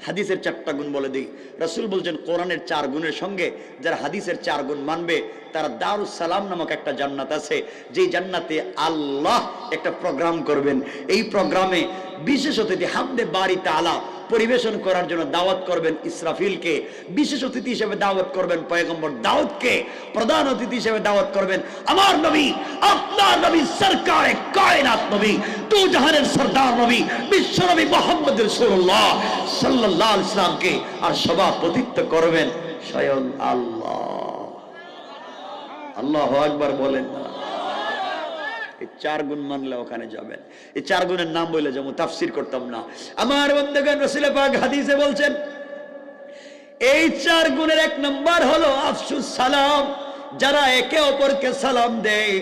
S1: হাদিসের 4টা গুণ বলে দিই। রাসূল বলছেন কোরআনের 4 গুণের সঙ্গে যারা হাদিসের 4 গুণ মানবে তারা দারুস সালাম নামক একটা জান্নাত আছে, যেই জান্নাতে আল্লাহ একটা প্রোগ্রাম করবেন। এই প্রোগ্রামে বিশেষ অতিথি হামদে বারি তাআলা পরিবেশন করার জন্য দাওয়াত করবেন ইসরাফিলকে, বিশেষ অতিথি হিসেবে দাওয়াত করবেন পয়গম্বর দাউদকে, প্রধান অতিথি হিসেবে দাওয়াত করবেন আমার নবী, আপনার নবী, সরকারে কায়নাত নবী, দু জাহানের সরদার নবী, বিশ্ব নবী মুহাম্মদ রাসূলুল্লাহ সাল্লাল্লাহু আলাইহি ওয়াসাল্লামকে। আর সভাপতিত্ব করবেন স্বয়ং আল্লাহ। আল্লাহু আকবার বলেন না? এই 4 গুণ মানলে ওখানে যাবেন। এই 4 গুণের নাম বলে যেমন তাফসীর করতাম না। আমার বন্ধুগণ, রাসূল পাক হাদিসে বলছেন এই 4 গুণের 1 নম্বর হলো আফসুস সালাম। যারা একে অপরকে সালাম দেয়,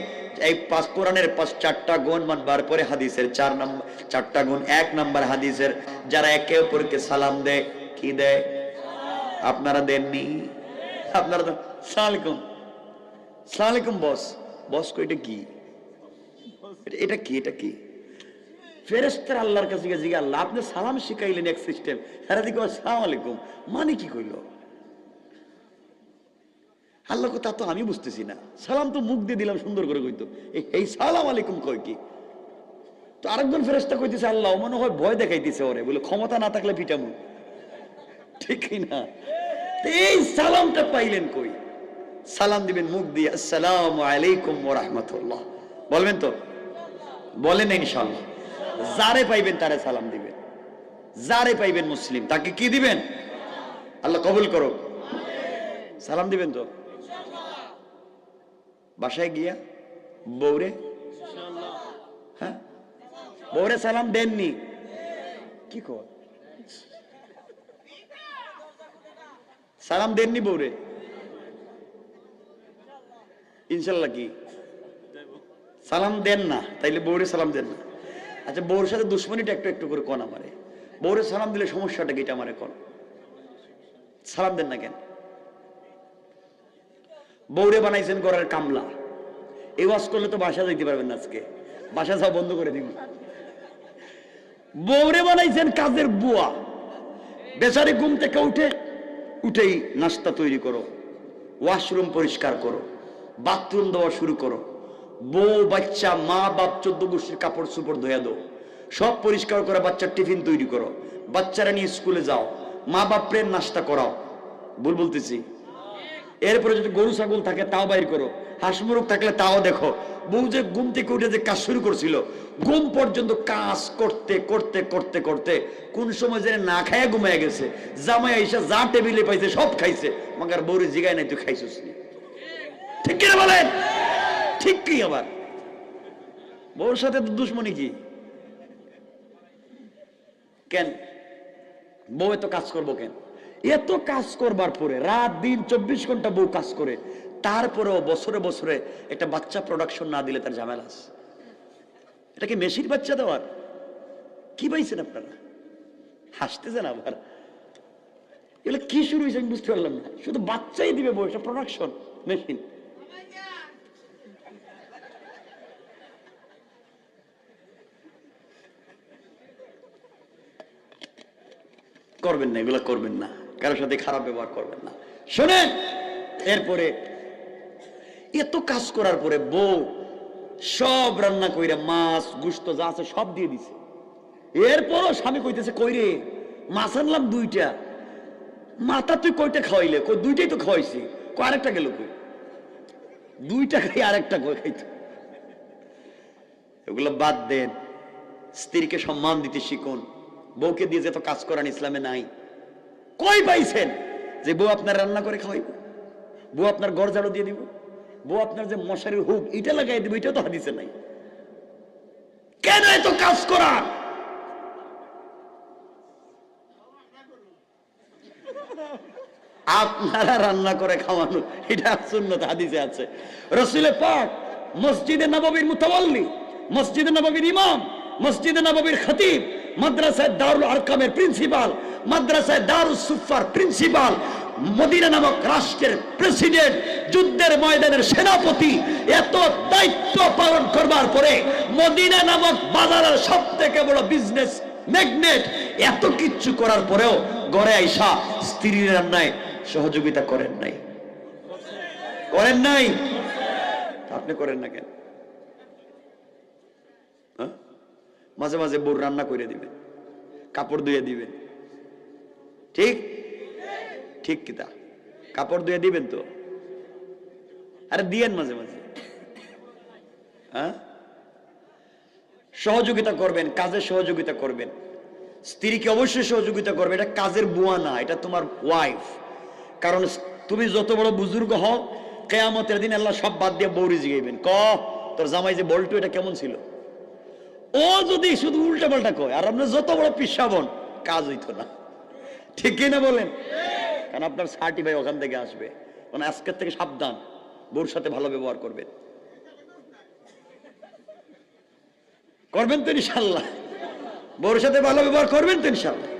S1: এই কোরআনের 4টা গুণ মানবার পরে হাদিসের 4টা গুণ। 1 নম্বর হাদিসের, যারা একে অপরকে সালাম দেয়, কি দেয়? আপনারা দেননি? আপনারা তো সালাম আলাইকুম, সালাম আলাইকুম বস, বস কইটা কি? এটা কি? এটা কি? ফেরেশতারা আল্লাহর কাছে জিজ্ঞাসা, আল্লাহ আপনি সালাম শিখাইলেন এক সিস্টেম, হেরা দিকে আসসালামু আলাইকুম মানে কি কইল? আল্লাহ তা তো আমি বুঝতেছি না, সালাম তো মুখ দিয়ে দিলাম সুন্দর করে কইতো, এই সালাম আলাইকুম কয় কি? তো আরেকজন ফেরেশতা কইতেছে আল্লাহ মনে হয় ভয় দেখাইতেছে ওরে, বলে ক্ষমতা না থাকলে পিটামু, ঠিক না? এই সালামটা পাইলেন কই? সালাম দিবেন মুখ দিয়ে আসসালামু আলাইকুম ওয়া রাহমাতুল্লাহ বলবেন তো? বলেন ইনশাআল্লাহ। যারে পাইবেন তারে সালাম দিবেন, যারে পাইবেন মুসলিম তাকে কি দিবেন? আল্লাহ কবুল করো, সালাম দিবেন তো? বাসায় গিয়া বউরে, হ্যাঁ বউরে সালাম দেননি? কি কর সালাম দেননি বউরে? ইনশাল্লাহ কি সালাম দেন না? তাইলে বউরে সালাম দেন না? আচ্ছা, বউর সাথে দুশ্মনীটা একটু একটু করে কোন আমারে, বউরে সালাম দিলে সমস্যাটা কি? আমারে কোন সালাম দেন না কেন? বউরে বানাইছেন ঘরের কামলা, এই ওয়াজ করলে তো বাসা যাইতে পারবেন না, আজকে বাসা যাওয়া বন্ধ করে দিব। বউরে বানাইছেন কাজের বুয়া, বেচারি ঘুম থেকে উঠেই নাস্তা তৈরি করো, ওয়াশরুম পরিষ্কার করো, বাথরুম দেওয়া শুরু করো, বউ বাচ্চা মা বাপ 14 গোষ্ঠীর কাপড় চোপড় ধুয়ে দাও, সব পরিষ্কার করে বাচ্চার টিফিন তৈরি করো, বাচ্চারা নিয়ে স্কুলে যাও, মা বাপের নাস্তা করাও, ভুল বলতেছি? এরপরে যদি গরু ছাগল থাকে তাও বাইর করো, হাঁস মুরগ থাকলে তাও দেখো। বউ যে ঘুম থেকে উঠে যে কাজ শুরু করছিল, ঘুম পর্যন্ত কাজ করতে করতে করতে করতে কোন সময় যেন না খায় ঘুমায় গেছে, জামাই আইসা যা টেবিলে পাইছে সব খাইছে, মাগার বউরে জিগায় নাই তুই খাইছিস নি, ঠিক কিনা বলেন? ঠিক কি? আবার বউর সাথে তো দুশ্মনী কি? কেন বউ এত কাজ করবো কেন? এত কাজ করবার পরে রাত দিন 24 ঘন্টা বউ কাজ করে, তারপরেও বছরে বছরে একটা বাচ্চা প্রোডাকশন না দিলে তার ঝামেলা আছে। এটা কি মেশিন বাচ্চা দেওয়ার? কি পাইছেন আপনারা? হাসতেছেন আবার। এগুলো কি শুরু হয়েছে আমি বুঝতে পারলাম না। শুধু বাচ্চাই দিবে বউ, এটা প্রোডাকশন মেশিন। করবেন না, এগুলো করবেন না, কারোর সাথে খারাপ ব্যবহার করবেন না। শোনেন, এরপরে এত কাজ করার পরে বউ সব রান্না কইরা মাছ গোশত যা আছে সব দিয়ে দিছে। এরপরও স্বামী কইতেছে, কইরে মাছ আনলাম 2টা, মাথা তুই কয়টা খাওয়াইলে? কই 2টাই তো খাওয়াইছি। কই আরেকটা গেল কই? 2টা খাই, আরেকটা কই খাইতো? এগুলো বাদ দেন, স্ত্রীকে সম্মান দিতে শিখুন। বউকে দিয়ে যেত কাজ করান ইসলামে নাই। কই পাইছেন যে বউ আপনার রান্না করে খাওয়াইব, বউ আপনার ঘর ঝাড়ু দিয়ে দিব, বউ আপনার যে মশারির হুক এটা লাগাই দিব? এটা তো হাদিসে নাই। কেন এত কাজ করা? আপনারা রান্না করে খাওয়ানো, এটা সুন্নাত হাদিসে আছে। রাসূল পাক মসজিদে নববীর মুতাওয়াল্লি, মসজিদে নববীর ইমাম, মসজিদে নববীর খতিব, মাদ্রাসায় দারুল আরকামের প্রিন্সিপাল, মাদ্রাসায় দারুস সুফার প্রিন্সিপাল, মদিনা নামক রাষ্ট্রের প্রেসিডেন্ট, যুদ্ধের ময়দানের সেনাপতি, এত দায়িত্ব পালন করবার পরে মদিনা নামক বাজারের সবথেকে বড় বিজনেস ম্যাগনেট, এত কিচ্ছু করার পরেও ঘরে আইসা স্ত্রীর রান্নায় সহযোগিতা করেন নাই? করেন নাই? আপনি করেন না কেন? মাঝে মাঝে বউর রান্না করে দিবেন, কাপড় ধুয়ে দিবেন। ঠিক ঠিক কিতা? কাপড় ধুয়ে দিবেন তো? আরে দিয়েন মাঝে মাঝে। সহযোগিতা করবেন, কাজে সহযোগিতা করবেন। স্ত্রীকে অবশ্যই সহযোগিতা করবে। এটা কাজের বুয়া না, এটা তোমার ওয়াইফ। কারণ তুমি যত বড় বুজুর্গ হও, কিয়ামতের দিন আল্লাহ সব বাদ দিয়ে বউরি জিগাইবেন, ক তোর জামাই যে বল্টু এটা কেমন ছিল? ও যদি শুধু উল্টা পাল্টা কয় আর আপনি যত বড় পিসাবন, কাজ হইতো না। ঠিক কিনা বলেন? কারণ আপনার সার্টিফাই ওখান থেকে আসবে। মানে আজকের থেকে সাবধান, বউর সাথে ভালো ব্যবহার করবেন। করবেন তো ইনশাআল্লাহ? বউর সাথে ভালো ব্যবহার করবেন তো ইনশাআল্লাহ?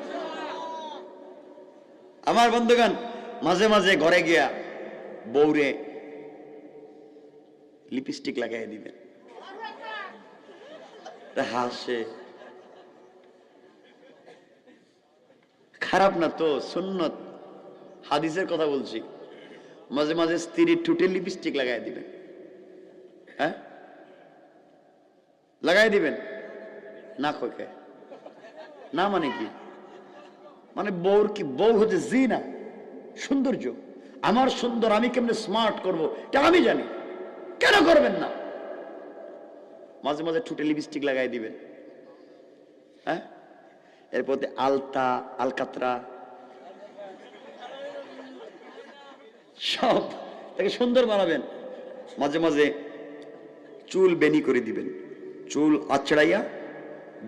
S1: আমার বন্ধুগণ, মাঝে মাঝে ঘরে গিয়া বউরে লিপস্টিক লাগাই দিবেন। হাসে, খারাপ না তো, সুন্নত হাদিসের কথা বলছি। মাঝে মাঝে স্ত্রীর ঠোঁটে লিপস্টিক লাগাই দিবেন। হ্যাঁ, লাগাই দিবেন না? কইকে না মানে কি? মানে বউর কি, বউ হচ্ছে জিনা, সৌন্দর্য। আমার সুন্দর, আমি কেমনে স্মার্ট করবো এটা আমি জানি। কেন করবেন না? মাঝে মাঝে ঠোঁটে লিপস্টিক লাগাই দিবেন। হ্যাঁ, এরপর আলতা, আলকাতরা সব তাকে সুন্দর বানাবেন। মাঝে মাঝে চুল বেনি করে দিবেন। চুল আছড়াইয়া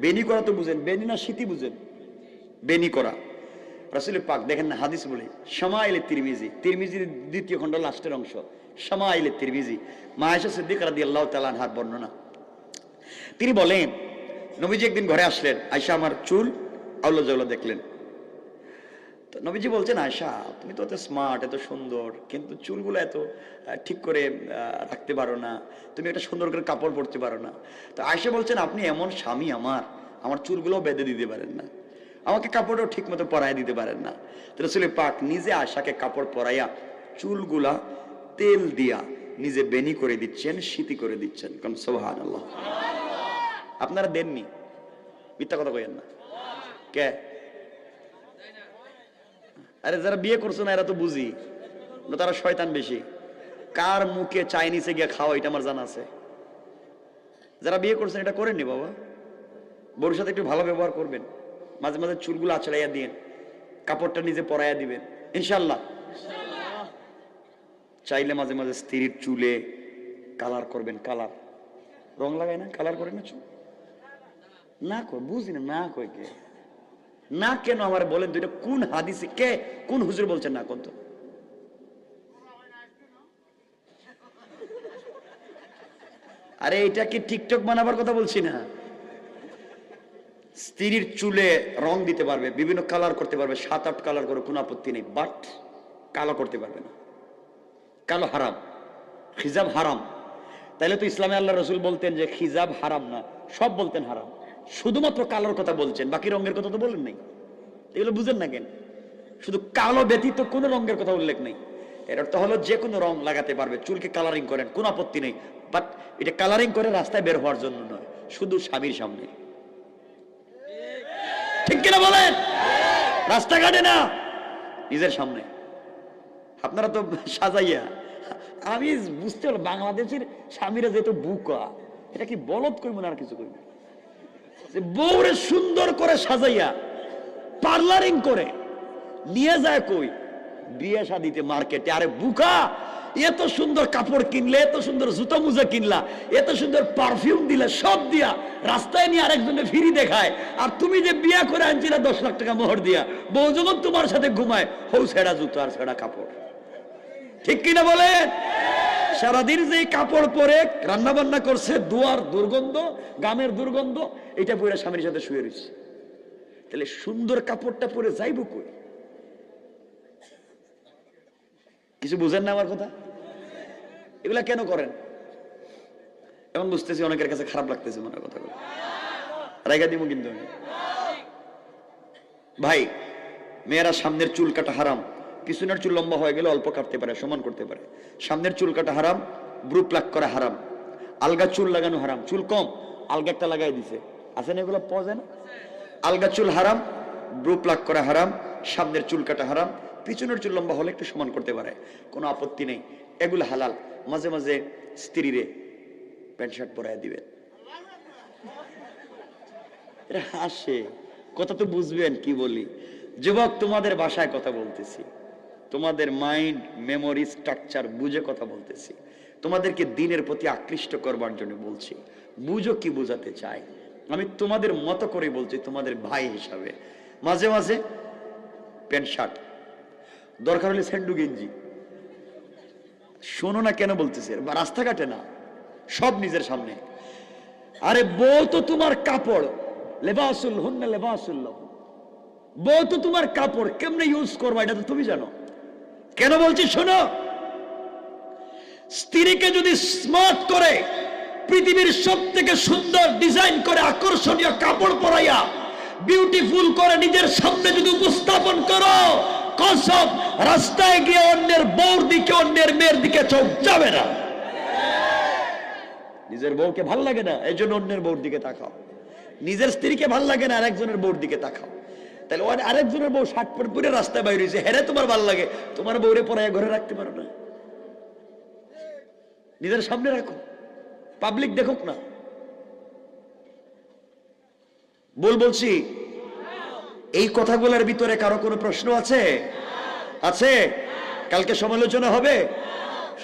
S1: বেনি করা তো বুঝেন, বেনি না শীতি বুঝেন? বেনি করা। রাসূল পাক দেখেন না, হাদিস বলে শামাইলে তিরমিজি, তিরমিজির 2য় খণ্ড লাস্টের অংশ, শামাইলে তিরমিজি, মা আয়েশা সিদ্দিকা রাদিয়াল্লাহু তাআলা আনহার বর্ণনা। তিনি বলেন, নবীজি একদিন ঘরে আসলেন, আয়েশা আমার চুল আউলা জাউলা দেখলেন। তো নবীজি বলছেন, আয়েশা তুমি তো এত স্মার্ট, এত সুন্দর, কিন্তু চুলগুলো এত ঠিক করে রাখতে পারো না, তুমি একটা সুন্দর করে কাপড় পরতে পারো না। তো আয়েশা বলছেন, আপনি এমন স্বামী আমার চুলগুলো বেঁধে দিতে পারেন না, আমাকে কাপড়ও ঠিক মতো পরাই দিতে পারেন না। তো রাসূল পাক নিজে আয়েশাকে কাপড় পরাইয়া চুলগুলা তেল দিয়া নিজে বেনি করে দিচ্ছেন, শীতি করে দিচ্ছেন। কারণ সুবহানাল্লাহ। আপনারা দেননি, মিথ্যা কথা কইেন না। কে? আরে যারা বিয়ে করছে না এরা তো বুঝি না, তারা শয়তান বেশি। কার মুখে চাইনিজে গিয়ে খাওয়া এটা আমার জানা আছে। যারা বিয়ে করছেন এটা করেননি বাবা। বউর সাথে একটু ভালো ব্যবহার করবেন, মাঝে মাঝে চুলগুলো আছড়াইয়া দিন, কাপড়টা নিজে পরাইয়া দিবেন ইনশাআল্লাহ। চাইলে মাঝে মাঝে স্ত্রীর চুলে কালার করবেন। কালার, রং লাগায় না, কালার করে না চুল? না কই বুঝি না, না কই কে? না কেন আমার বলেন তো, এটা কোন হাদিসে কে কোন হুজুর বলছেন না কোন? তো আরে এটা কি টিকটক বানাবার কথা বলছি না। স্ত্রীর চুলে রং দিতে পারবে, বিভিন্ন কালার করতে পারবে, 7-8 কালার করে, কোনো আপত্তি নেই, বাট কালো করতে পারবে না। কালো হারাম, খিজাব হারাম। তাইলে তো ইসলামে আল্লাহ রসুল বলতেন যে খিজাব হারাম না, সব বলতেন হারাম, শুধুমাত্র কালোর কথা বলছেন, বাকি রঙের কথা তো বলেন নাই। এগুলো বুঝেন না কেন? শুধু কালো ব্যতীত কোনো রঙের কথা উল্লেখ নেই। এর অর্থ হলো যে কোনো রং লাগাতে পারবে, চুলকে কালারিং করেন, কোনো আপত্তি নেই, বাট এটা কালারিং করে রাস্তায় বের হওয়ার জন্য নয়, শুধু স্বামীর সামনে। ঠিক কিনা বলেন? রাস্তাঘাটে না, নিজের সামনে। আপনারা তো সাজাইয়া, আমি বুঝতে পারলাম বাংলাদেশের স্বামীরা যেহেতু বুকা, এটা কি বলদ কইব না আর কিছু কইব, বউরে সুন্দর করে সাজাইয়া পার্লারিং করে নিয়ে যায় কই বিয়ে শাদিতে, মার্কেটে। আরে বুকা, এত সুন্দর কাপড় কিনলে, এত সুন্দর জুতা মুজা কিনলা, এত সুন্দর পারফিউম দিলা, সব দিয়া রাস্তায় নিয়ে আরেকজনে ফিরি দেখায়, আর তুমি যে বিয়া করে আনছিলা 10 লাখ টাকা মোহর দিয়া, বউ যখন তোমার সাথে ঘুমায়, হৌ ছেঁড়া জুতো আর ছেঁড়া কাপড়। ঠিক কিনা বলেন? সারাদিন যে কাপড় পরে রান্না বান্না করছে, দুয়ার দুর্গন্ধ, গামের দুর্গন্ধ, এটা পরে স্বামীর সাথে শুয়ে রয়েছে। তাহলে সুন্দর কাপড়টা পরে যাইব কই? কিছু বুঝেন না আমার কথা? এগুলা কেন করেন? এখন বুঝতেছি অনেকের কাছে খারাপ লাগতেছে মনে কথা বলে, রাইগা দিব কিন্তু। ভাই, মেয়েরা সামনের চুল কাটা হারাম, পিছনের চুল লম্বা হয়ে গেলে অল্প কাটতে পারে, সমান করতে পারে। সামনের চুল কাটা হারাম, ব্রু প্লাক করা হারাম, আলগা চুল লাগানো হারাম। চুল কম, আলগা একটা লাগাই দিছে, আছে না এগুলো, পাওয়া যায় না? আলগা চুল হারাম, ব্রু প্লাক করা হারাম, সামনের চুল কাটা হারাম, পিছনের চুল লম্বা হলে একটু সমান করতে পারে, কোনো আপত্তি নেই, এগুলো হালাল। মাঝে মাঝে স্ত্রীরে প্যান্ট শার্ট পরাই দিবেন। এটা হাসে, কথা তো বুঝবেন কি বলি। যুবক, তোমাদের ভাষায় কথা বলতেছি, তোমাদের মাইন্ড মেমোরি স্ট্রাকচার বুঝে কথা বলতেছি, তোমাদেরকে দিনের প্রতি আকৃষ্ট করবার জন্য বলছি। বুঝো কি বোঝাতে চাই, আমি তোমাদের মতো করে বলছি, তোমাদের ভাই হিসাবে। মাঝে মাঝে প্যান্ট শার্ট, দরকার হলে স্যান্ডু গেঞ্জি। শোনো না কেন বলতেছি, রাস্তাঘাটে না, সব নিজের সামনে। আরে বউ তো তোমার কাপড়, লেবাসুল হুন্না লেবাসুল লাহুম, বউ তো তোমার কাপড়, কেমনে ইউজ করবা এটা তো তুমি জানো। কেন বলছি শোনো, স্ত্রীকে যদি স্মার্ট করে, পৃথিবীর সব থেকে সুন্দর ডিজাইন করে, আকর্ষণীয় কাপড় পরাইয়া, বিউটিফুল করে নিজের সামনে যদি উপস্থাপন করো, কসম, রাস্তায় গিয়ে অন্যের বউর দিকে, অন্যের মেয়ের দিকে চোখ যাবে না। নিজের বউকে ভাল লাগে না, এই জন্য অন্যের বউর দিকে তাকাও। নিজের স্ত্রীকে ভাল লাগে না, আরেকজনের বউর দিকে তাকাও। তাহলে আরেকজনের বউ শার্ট পরে পরে রাস্তায় বাইরে হয়েছে, হেরে তোমার ভাল লাগে, তোমার বউরে পরায় ঘরে রাখতে পারো না। নিজের সামনে রাখো, পাবলিক দেখুক না। বলছি, এই কথাগুলোর ভিতরে কারো কোনো প্রশ্ন আছে? আছে? কালকে সমালোচনা হবে,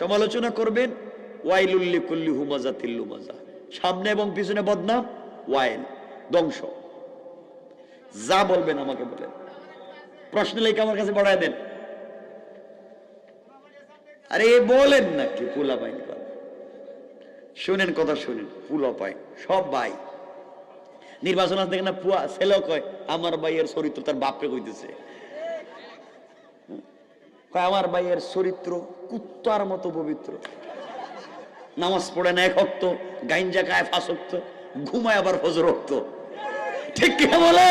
S1: সমালোচনা করবেন। ওয়াইলুল লিকুল্লি হুমাজাতিল লুমাজা, সামনে এবং পিছনে বদনাম, ওয়াইল, ধ্বংস। যা বলবেন আমাকে বলেন, প্রশ্ন লেখা আমার কাছে বাড়ায় দেন। আরে বলেন নাকি পুলা পাইন, শুনেন কথা, শুনেন, পুলা পাইন সব ভাই। নির্বাচন আছে দেখেন না, পুয়া ছেলেও কয় আমার ভাইয়ের চরিত্র তার বাপরে কইতেছে, আমার ভাইয়ের চরিত্র কুত্তার মতো পবিত্র, নামাজ পড়ে না 1 ওয়াক্ত, গাইঞ্জা খায় 5 ওয়াক্ত, ঘুমায় আবার ফজর ওয়াক্ত। ঠিক কি বলে?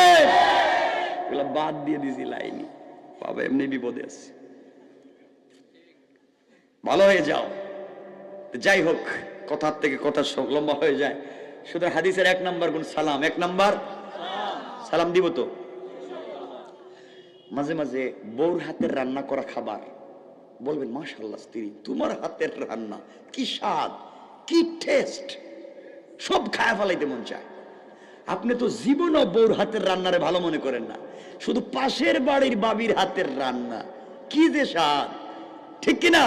S1: এগুলা বাদ দিয়ে দিছি লাইনি, বাবা এমনি বিপদে আছে, ভালো হয়ে যাও। যাই হোক, কথার থেকে কথা লম্বা হয়ে যায়। শুধু হাদিসের 1 নাম্বার গুণ সালাম, 1 নাম্বার সালাম দিব তো। মাঝে মাঝে বউর হাতের রান্না করা খাবার বলবেন, মাশাআল্লাহ স্ত্রী, তোমার হাতের রান্না কি স্বাদ, কি টেস্ট, সব খায়া ফেলাইতে মন চায়। আপনি তো জীবনও বউর হাতের রান্নারে ভালো মনে করেন না, শুধু পাশের বাড়ির বাবির হাতের রান্না কি যে স্বাদ। ঠিক কিনা?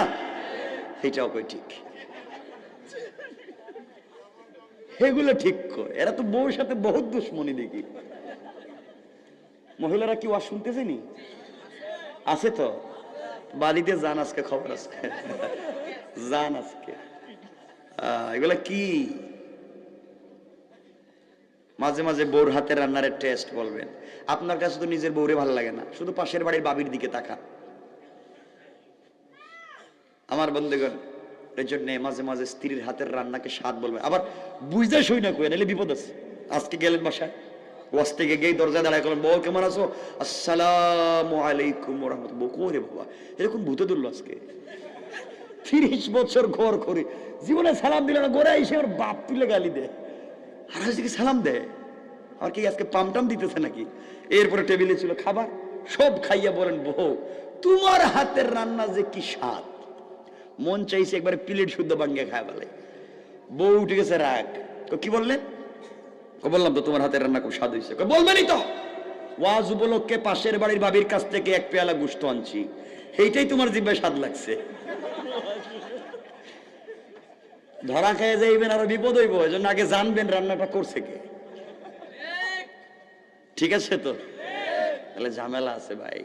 S1: এটাও কই ঠিক, এগুলো ঠিক কর। এরা তো বউর সাথে বহুত দুশ্মনী দেখি। মহিলারা কি ওয়াজ শুনতেছেনি? আছে তো, বাড়িতে যান, আজকে খবর আছে, যান আজকে। এগুলা কি? মাঝে মাঝে বউর হাতের রান্নার টেস্ট বলবেন। আপনার কাছে তো নিজের বউরে ভালো লাগে না, শুধু পাশের বাড়ির বাবির দিকে তাকান। আমার বন্ধুগণ, এই জন্য মাঝে মাঝে স্ত্রীর হাতের রান্নাকে স্বাদ বলবেন। আবার বুঝতে সই না কই, নাহলে বিপদ আছে। আজকে গেলেন বাসায়, ওয়াজ থেকে গিয়ে দরজায় দাঁড়ায় করলেন, বউ কেমন আছো? আসসালামু আলাইকুম ওয়া রাহমাতুল্লাহ। বউ কই রে বাবা, এরকম ভূতে ধরলো আজকে? 30 বছর ঘর করে জীবনে সালাম দিল না, গোড়া এসে ওর বাপ তুলে গালি দেয়, আর আজকে সালাম দেয়। আর কি আজকে পামটাম দিতেছে নাকি? এরপরে টেবিলে ছিল খাবার, সব খাইয়া বলেন, বউ তোমার হাতের রান্না যে কি স্বাদ, মন চাইছে একবারে প্লেট শুদ্ধ ভাঙ্গে খায় বলে। বউ উঠে গেছে রাগ। কি বললেন? বললাম তো তোমার হাতের রান্না খুব স্বাদ হয়েছে। বলবেনই তো, ওয়াজ উপলক্ষে পাশের বাড়ির বাবির কাছ থেকে 1 পেয়ালা গোশত আনছি, এইটাই তোমার জিভে স্বাদ লাগছে। ধরা খেয়ে যাইবেন, আরো বিপদ হইব। এই জন্য আগে জানবেন রান্নাটা করছে কে। ঠিক আছে তো? তাহলে ঝামেলা আছে ভাই।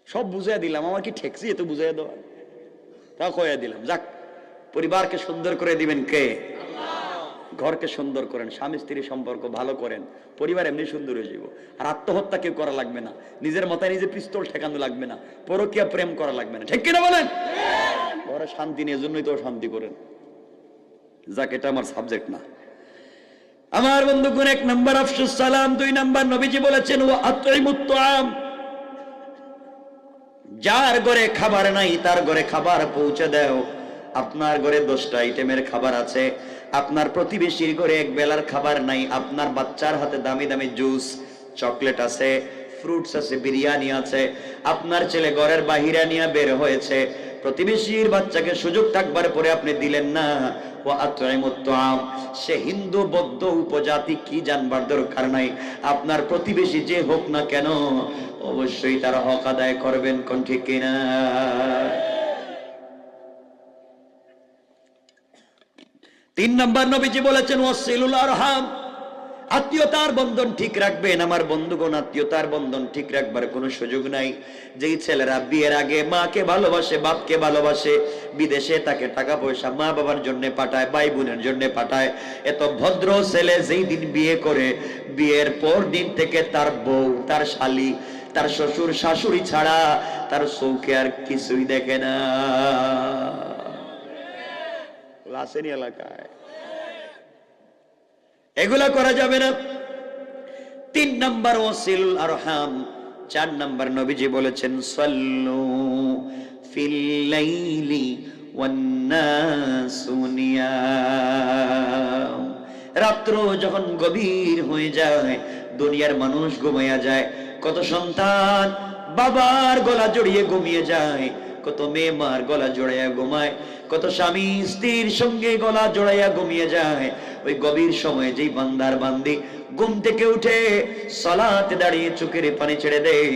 S1: সব বুঝাই দিলাম, আমার কি ঠেকছি এত বুঝাই দেওয়া? তা কইয়া দিলাম। যাক, পরিবারকে সুন্দর করে দিবেন কে? ঘরকে সুন্দর করেন, স্বামী স্ত্রী সম্পর্ক ভালো করেন, পরিবার এমনি সুন্দর হয়ে যাব। আর আত্মহত্যা কেউ করা লাগবে না, নিজের মাথায় নিজে পিস্তল ঠেকানো লাগবে না, পরকীয়া প্রেম করা লাগবে না। ঠিক কিনা বলেন? ঘরে শান্তি নিয়ে জন্যই তো শান্তি করেন। যাক, এটা আমার সাবজেক্ট না। আমার বন্ধুগণ, 1 নম্বর আফসুস সালাম, 2 নম্বর নবীজি বলেছেন ওয়া আতইমুত তাআম। যার ঘরে খাবার নাই তার ঘরে খাবার পৌঁছে দাও। আপনার ঘরে 10টা আইটেমের খাবার আছে, আপনার প্রতিবেশীর ঘরে 1 বেলার খাবার নাই, আপনার বাচ্চার হাতে দামি দামি জুস চকলেট আছে, ফ্রুটস আছে, বিরিয়ানি আছে, আপনার ছেলে ঘরের বাহিরে নিয়ে বের হয়েছে, প্রতিবেশীর বাচ্চাকে সুযোগ থাকবার পরে আপনি দিলেন না। ওয়া আতইমুত তাআম। সে হিন্দু বৌদ্ধ উপজাতি কি জানবার দরকার নাই, আপনার প্রতিবেশী যে হোক না কেন অবশ্যই তার হক আদায় করবেন। কোন ঠিক কিনা? তিন নম্বর নবীজি বলেছেন ওয়াসিলুল আরহাম। আত্মীয়তার বন্ধন ঠিক রাখবেন। আমার বন্ধুগণ, আত্মীয়তার বন্ধন ঠিক রাখবার কোনো সুযোগ নাই। যেই ছেলেরা বিয়ের আগে মাকে ভালোবাসে, বাপকে ভালোবাসে, বিদেশে তাকে টাকা পয়সা মা বাবার জন্য পাঠায়, ভাই বোনের জন্য পাঠায়, এত ভদ্র ছেলে যেই দিন বিয়ে করে, বিয়ের পর দিন থেকে তার বউ, তার শালি, তার শ্বশুর শাশুড়ি ছাড়া তার চৌকে আর কিছুই দেখে না। লাশের এলাকায় এগুলা করা যাবে না। 3 নম্বর ওয়াসিলুল আরহাম। 4 নম্বর নবীজি বলেছেন সাল্লু ফিল লাইলি ওয়ান নাসু নিয়াম। রাত্র যখন গভীর হয়ে যায়, দুনিয়ার মানুষ ঘুমিয়ে যায়, কত সন্তান বাবার গলা জড়িয়ে ঘুমিয়ে যায়, কত মেয়ে মার গলা জড়াইয়া ঘুমায়, কত স্বামী স্ত্রীর সঙ্গে গলা জড়াইয়া ঘুমিয়ে যায়। ওই গভীর সময়ে যেই বান্দার বান্দি ঘুম থেকে উঠে সালাতে দাঁড়িয়ে চোখের পানি ছেড়ে দেয়,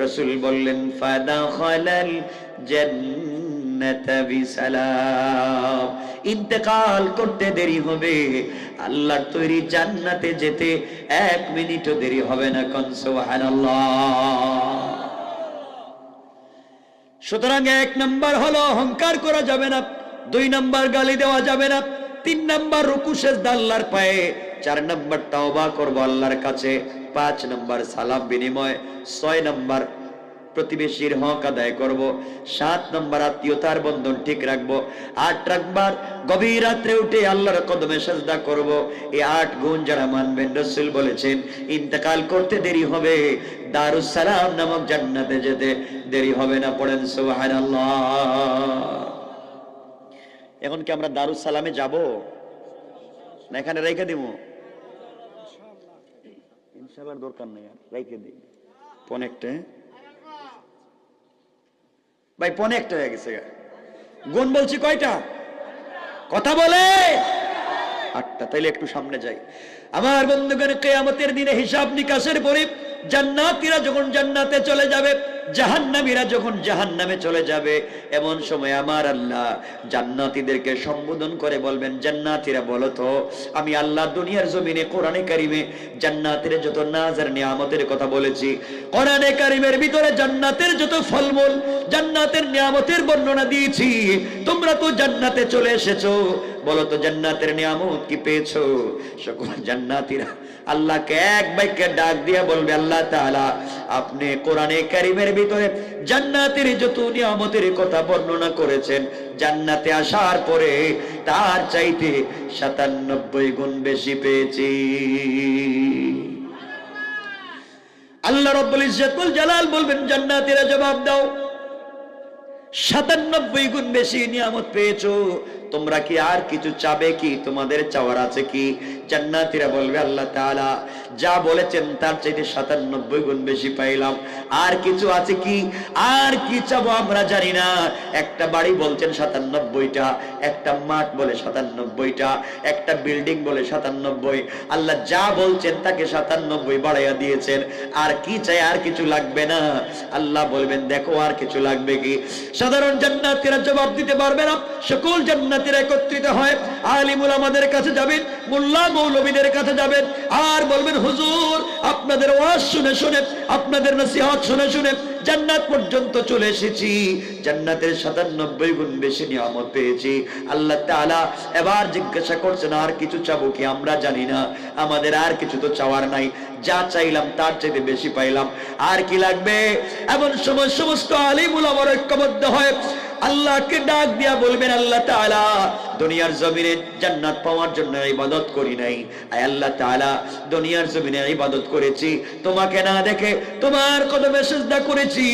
S1: রাসূল বললেন ফাদাখালাল জান্নাতা বিসালাম। ইন্তেকাল করতে দেরি হবে, আল্লাহর তৈরি জান্নাতে যেতে 1 মিনিটও দেরি হবে না। কোন সুবহানাল্লাহ। সুতরাং 1 নম্বর হলো অহংকার করা যাবে না, 2 নম্বর গালি দেওয়া যাবে না, 3 নম্বর রুকু সিজদা আল্লাহর পায়ে, 4 নম্বর তওবা করব আল্লাহর কাছে, 5 নম্বর সালাম বিনিময়, 6 নম্বর প্রতিবেশীর হক আদায় করব, 7 নম্বর আত্মীয়তার বন্ধন ঠিক রাখব, 8 নম্বর গভীর রাত্রে উঠে আল্লাহর কদমে সিজদা করব। এই 8 গুণ যারা মানবেন, রাসূল বলেছেন ইন্তেকাল করতে দেরি হবে, দারুস সালাম নামক জান্নাতে যেতে দেরি হবে না। পড়েন সুবহানাল্লাহ। এখন কি আমরা দারুস সালামে যাব না এখানে রেখে দিব? ইনশাআল্লাহ দরকার নেই, আর রেখে দিই। পনেকটা ভাই, পনেকটা হয়ে গেছে। গুণ বলছি কয়টা? কথা বলে 8টা। তাইলে একটু সামনে যাই। আমার বন্ধুগণ, কিয়ামতের দিনে হিসাব নিকাশের পরে জান্নাতীরা যখন জান্নাতে চলে যাবে, জাহান্নামীরা যখন জাহান্নামে চলে যাবে, এমন সময় আমার আল্লাহ জান্নাতীদেরকে সম্বোধন করে বলবেন, জান্নাতীরা বলো তো আমি আল্লাহ দুনিয়ার জমিনে কোরআনে কারিমে জান্নাতের যত নাজার নিয়ামতের কথা বলেছি, কোরআনে কারিমের ভিতরে জান্নাতের যত ফলমূল, জান্নাতের নিয়ামতের বর্ণনা দিয়েছি, তোমরা তো জান্নাতে চলে এসেছো, বলো তো জান্নাতের নিয়ামত কি পেয়েছো? সকল জান্নাতীরা আল্লাহকে এক বাক্যে ডাক দিয়া বলবে, আল্লাহ তাআলা আপনি কোরআনে কারীমের ভিতরে জান্নাতের যত নিয়ামতের কথা বর্ণনা করেছেন, জান্নাতে আসার পরে তার চাইতে 97 গুণ বেশি পেয়েছি। আল্লাহ রাব্বুল ইজ্জতুল জালাল বলবেন, জান্নাতীরা জবাব দাও, 97 গুণ বেশি নিয়ামত পেয়েছো, তোমরা কি আর কিছু চাবে কি? তোমাদের চাওয়ার আছে কি? জান্নাতীরা বলবে, আল্লাহ তাআলা যা বলেছেন তার চাইতে 97 গুণ বেশি পাইলাম, আর কিছু আছে কি? আর কি চাবো আমরা জানি না। একটা বাড়ি বলছেন 97টা, একটা মাঠ বলে 97টা, একটা বিল্ডিং বলে 97। আল্লাহ যা বলছেন তাকে 97 বাড়াইয়া দিয়েছেন, আর কি চাই? আর কিছু লাগবে না। আল্লাহ বলবেন, দেখো আর কিছু লাগবে কি? সাধারণ জান্নাতীরা জবাব দিতে পারবে না। সকল জান্নাতীরা একত্রিত হয় আলিম উলামাদের কাছে যাবেন, মোল্লা মৌলবীদের কাছে যাবেন, আর বলবেন, হুজুর আপনাদের ওয়াজ শুনে শুনে, আপনাদের নসিহত শুনে শুনে জান্নাত পর্যন্ত চলে এসেছি, জান্নাতের 97 গুণ বেশি নিয়ামত পেয়েছি। আল্লাহ তাআলা এবার জিজ্ঞাসা করছেন, আর কিছু চাবো কি? আমরা জানি না, আমাদের আর কিছু তো চাওয়ার নাই, যা চাইলাম তার চাইতে বেশি পাইলাম, আর কি লাগবে? এমন সময় সমস্ত আলিম উলামারা ঐক্যবদ্ধ হয় আল্লাহকে ডাক দিয়া বলবেন, আল্লাহ তাআলা দুনিয়ার জমিনে জান্নাত পাওয়ার জন্য ইবাদত করি নাই, আয় আল্লাহ তাআলা দুনিয়ার জমিনে ইবাদত করেছি, তোমাকে না দেখে তোমার কদমে সিজদা করেছি,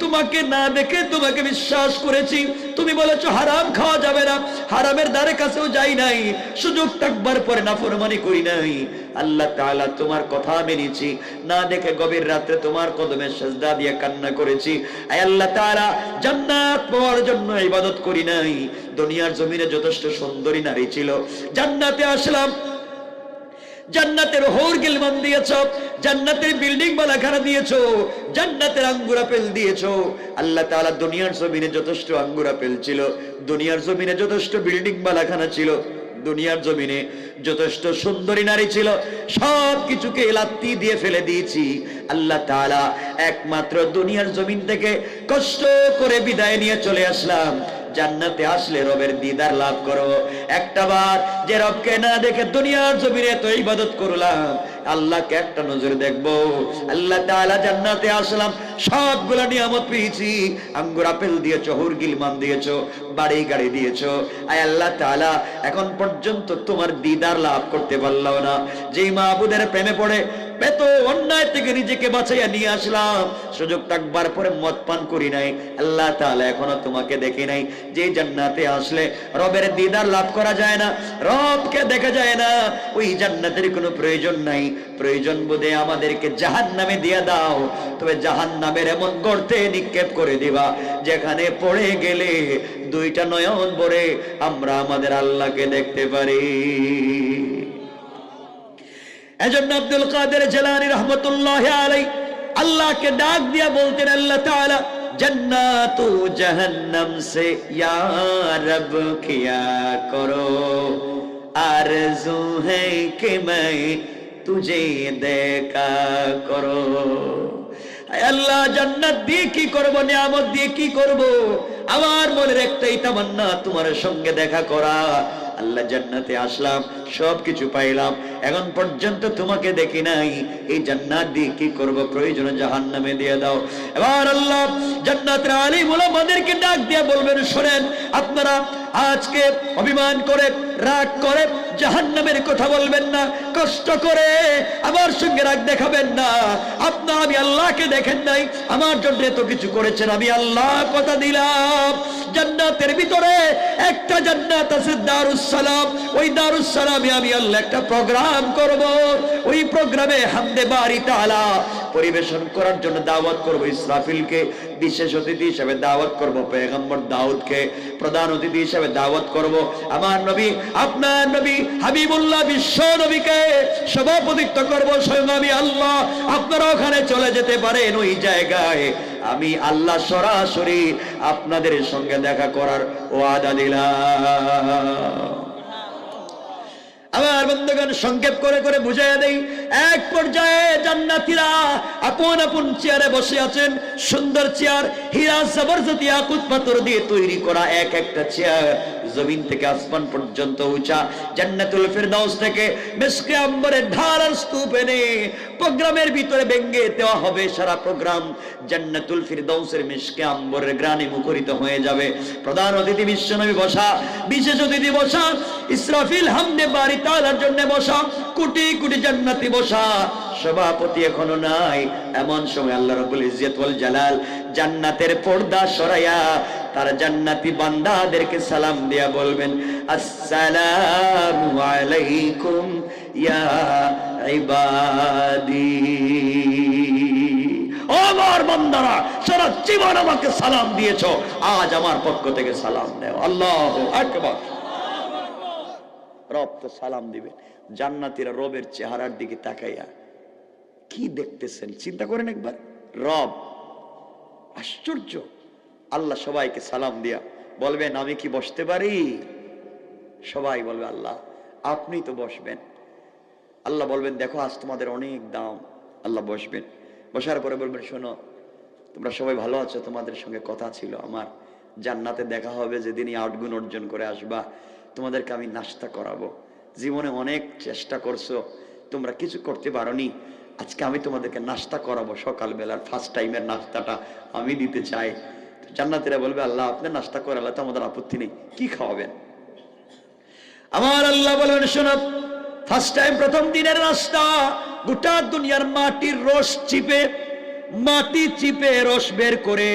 S1: তোমাকে না দেখে তোমাকে বিশ্বাস করেছি, তুমি বলেছো হারাম খাওয়া যাবে না, হারামের ধারে কাছেও যাই নাই, সুযোগ থাকবার পরে নাফরমানি করি নাই, আল্লাহ তাআলা তোমার কথা মেনেছি, না দেখে গভীর রাতে তোমার কদমে সিজদা দিয়ে কান্না করেছি, আয় আল্লাহ তাআলা জান্নাত পাওয়ার জন্য ইবাদত করি নাই, দুনিয়ার জমিনে যথেষ্ট সুন্দরী নারী ছিল, জান্নাতে আসলাম, জান্নাতের হোর গিলমান দিয়েছো, জান্নাতের বিল্ডিং বালাখানা দিয়েছো, জান্নাতের আঙ্গুর আপেল দিয়েছো। আল্লাহ তাআলা দুনিয়ার জমিনে যথেষ্ট আঙ্গুর আপেল ছিল, দুনিয়ার জমিনে যথেষ্ট বিল্ডিং বালাখানা ছিল, দুনিয়ার জমিনে যথেষ্ট সুন্দরী নারী ছিল, সব কিছুকে লাত্তি দিয়ে ফেলে দিয়েছি। আল্লাহ তাআলা একমাত্র দুনিয়ার জমিন থেকে কষ্ট করে বিদায় নিয়ে চলে আসলাম, জান্নাতে আসলে রবের দিদার লাভ করো। একটাবার যে রবকে না দেখে দুনিয়ার জমিনে তো ইবাদত করলাম, আল্লাহকে একটা নজর দেখবো। আল্লাহ তাআলা জান্নাতে আসলাম, সবগুলা নিয়ামত পেয়েছি, আঙ্গুর আপেল দিয়েছো, হুর গিলমান দিয়েছো, বাড়ি গাড়ি দিয়েছো, আয় আল্লাহ তাআলা এখন পর্যন্ত তোমার দিদার লাভ করতে পারলাম না। যেই মাহবুদের প্রেমে পড়ে এত অন্যায় থেকে নিজেকে বাঁচাইয়া নিয়ে আসলাম, সুযোগ থাকবার পরে মদ পান করি নাই, আল্লাহ তাআলা এখনো তোমাকে দেখি নাই। যে জান্নাতে আসলে রবের দিদার লাভ করা যায় না, রবকে দেখা যায় না, ওই জান্নাতের কোনো প্রয়োজন নাই। প্রয়োজন বোধে আমাদেরকে জাহান্নামে দিয়ে দাও, তবে জাহান্নামের এমন গর্তে নিক্ষেপ করে দিবা যেখানে পড়ে গেলে দুইটা নয়ন ভরে আমরা আমাদের আল্লাহকে দেখতে পারি। এজন্য আব্দুল কাদের জিলানী রাহমাতুল্লাহি আলাইহি আল্লাহকে ডাক দিয়া বলতেন, আল্লাহ তাআলা जन्नतो जहन्नम से या रब किया करो, आरज़ू है कि मैं तुझे देखा करो। আল্লাহ জান্নাত দিয়ে কি করব, নিয়ামত দিয়ে কি করব, আমার মনের একটাই তামান্না তোমার সঙ্গে দেখা করা। আল্লাহ জান্নাতে আসলাম, সবকিছু পাইলাম, এখন পর্যন্ত তোমাকে দেখি নাই, এই জান্নাত দিয়ে কি করব, প্রয়োজনে জাহান্নামে দিয়ে দাও। এবার আল্লাহ জান্নাতের আলিম ওলামাদেরকে ডাক দিয়ে বলবেন, শোনেন আপনারা আজকে অভিমান করে রাগ করে জাহান্নামের কথা বলবেন না, কষ্ট করে আমার সঙ্গে রাগ দেখাবেন না। আপনারা আমি আল্লাহকে দেখেন নাই, আমার জন্য এত কিছু করেছেন, আমি আল্লাহ কথা দিলাম জান্নাতের ভিতরে একটা জান্নাত আছে দারুস সালাম, ওই দারুস সালামে আমি আল্লাহ একটা প্রোগ্রাম করব, ওই প্রোগ্রামে হামদে বারি তাআলা পরিবেশন করার জন্য দাওয়াত করব ইসরাফিলকে, বিশেষ অতিথি হিসেবে দাওয়াত করব পয়গম্বর দাউদকে, প্রধান অতিথি হিসেবে দাওয়াত করব আমার নবী, আপনার নবী হাবিবুল্লাহ বিশ্ব নবীকে সভাপতিত্ব করব স্বয়ং আমি আল্লাহ। আপনারা ওখানে চলে যেতে পারেন, ওই জায়গায় আমি আল্লাহ সরাসরি আপনাদের সঙ্গে দেখা করার ওয়াদা দিলাম। আমার বন্ধুগণ, সংক্ষেপ করে করে বুঝাইয়া দেই। এক পর্যায়ে জান্নাতীরা আপন আপন চেয়ারে বসে আছেন, সুন্দর চেয়ার, হীরা জবরদস্তি ইয়াকুত পাথর দিয়ে তৈরি করা এক একটা চেয়ার, জমিন থেকে আসমান পর্যন্ত উঁচা। জান্নাতুল ফিরদাউস থেকে মিশকে আম্বরের ধারার স্তূপ এনে প্রোগ্রামের ভিতরে ভেঙ্গে দেওয়া হবে। সারা প্রোগ্রাম জান্নাতুল ফিরদাউসের মিশকে আম্বরের গ্রানে মুখরিত হয়ে যাবে। প্রধান অতিথি বিশ্বনবী বসা, বিশেষ অতিথি বসা, ইসরাফিল হামদে বাড়ি তাআলার জন্য বসা, কোটি কোটি জান্নাতি বসা। সভাপতি এখনো নাই। এমন সময় আল্লাহ রাব্বুল ইজ্জত ওয়াল জালাল জান্নাতের পর্দা সরাইয়া তার জান্নাতি বান্দাদেরকে সালাম দিয়া বলবেন, আসসালামু আলাইকুম ইয়া ইবাদি। ও আমার বান্দারা, সারা জীবন আমাকে সালাম দিয়েছো, আজ আমার পক্ষ থেকে সালাম দাও। আল্লাহু আকবার। রব তো সালাম দিবেন। জান্নাতীরা রবের চেহারার দিকে তাকাইয়া কি দেখতেছেন চিন্তা করেন একবার। রব, আশ্চর্য। আল্লাহ সবাইকে সালাম দিয়া বলবেন, আমি কি বসতে পারি? সবাই বলবে, আল্লাহ আপনি তো বসবেন। আল্লাহ বলবেন, দেখো আজ তোমাদের অনেক দাম। আল্লাহ বসবেন। বসার পরে বলবেন, শোনো তোমরা সবাই ভালো আছো? তোমাদের সঙ্গে কথা ছিল আমার, জান্নাতে দেখা হবে যেদিনই আউটগুণ অর্জন করে আসবা, তোমাদেরকে আমি নাস্তা করাবো। জীবনে অনেক চেষ্টা করছো, তোমরা কিছু করতে পারোনি, আজকে আমি তোমাদেরকে নাস্তা করাবো। সকালবেলার ফার্স্ট টাইমের নাস্তাটা আমি দিতে চাই। জান্নাতীরা বলবে, আল্লাহ আপনি নাস্তা করালে তো আমাদের আপত্তি নেই, কি খাওয়াবেন? আমার আল্লাহ বলবেন, শোনো ফার্স্ট টাইম প্রথম দিনের নাস্তা, গোটা দুনিয়ার মাটির রস চিপে, মাটি চিপে রস বের করে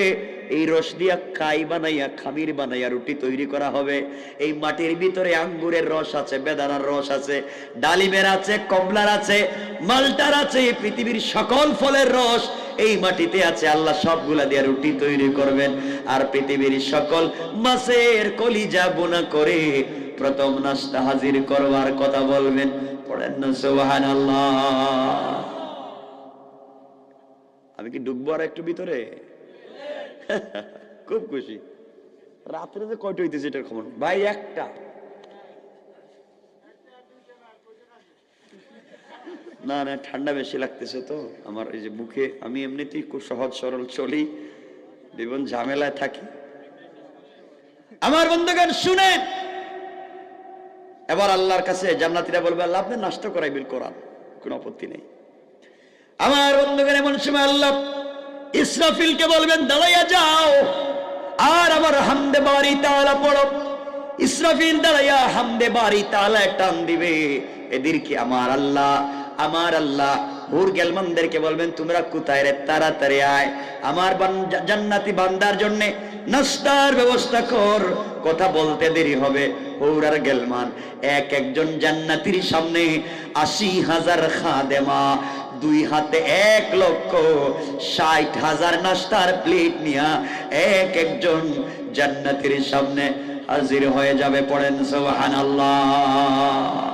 S1: এই রস দিয়া কাই বানাইয়া খামির বানাইয়া রুটি তৈরি করা হবে। এই মাটির ভিতরে আঙ্গুরের রস আছে, বেদানার রস আছে, ডালিমের আছে, কমলার আছে, মালটার আছে, পৃথিবীর সকল ফলের রস এই মাটিতে আছে। আল্লাহ সবগুলা দিয়ে রুটি তৈরি করবেন। আর পৃথিবীর সকল মাছের কলিজা বোনা করে প্রথম নাস্তা হাজির করবার কথা বলবেন। পড়েন না সুবহানাল্লাহ। আমি কি ডুববো আর একটু ভিতরে? খুব খুশি। রাত্রে যে কয়টা হইতেছে এটার খবর ভাই? একটা না না, ঠান্ডা বেশি লাগতেছে তো আমার এই যে মুখে। আমি এমনিতেই খুব সহজ সরল চলি, জীবন ঝামেলায় থাকি। আমার বন্ধুগণ শুনেন, এবার আল্লাহর কাছে জান্নাতীরা বলবে, আল্লাহ আপনি নাস্তা করাইবেন, কোরআন কোন আপত্তি নেই। আমার বন্ধুগণ এমন সময় আল্লাহ ইসরাফিলকে বলবেন, দাঁড়াইয়া যাও আর আমার হামদে বাড়ি তাআলা পড়ো। ইসরাফিল দাঁড়াইয়া হামদে বাড়ি তাআলা টান দিবে। এদেরকে আমার আল্লাহ হুর গেলমানদেরকে বলবেন, তোমরা কোথায় রে? তাড়াতাড়ি আয়, আমার জান্নাতি বান্দার জন্য নাস্তার ব্যবস্থা কর, কথা বলতে দেরি হবে। হুর আর গেলমান এক একজন জান্নাতীর সামনে ৮০,০০০ খাদেমা, 2 হাতে ১,৬০,০০০ নাস্তার প্লেট নিয়া এক একজন জান্নাতীর সামনে হাজির হয়ে যাবে। পড়েন সুবহানাল্লাহ।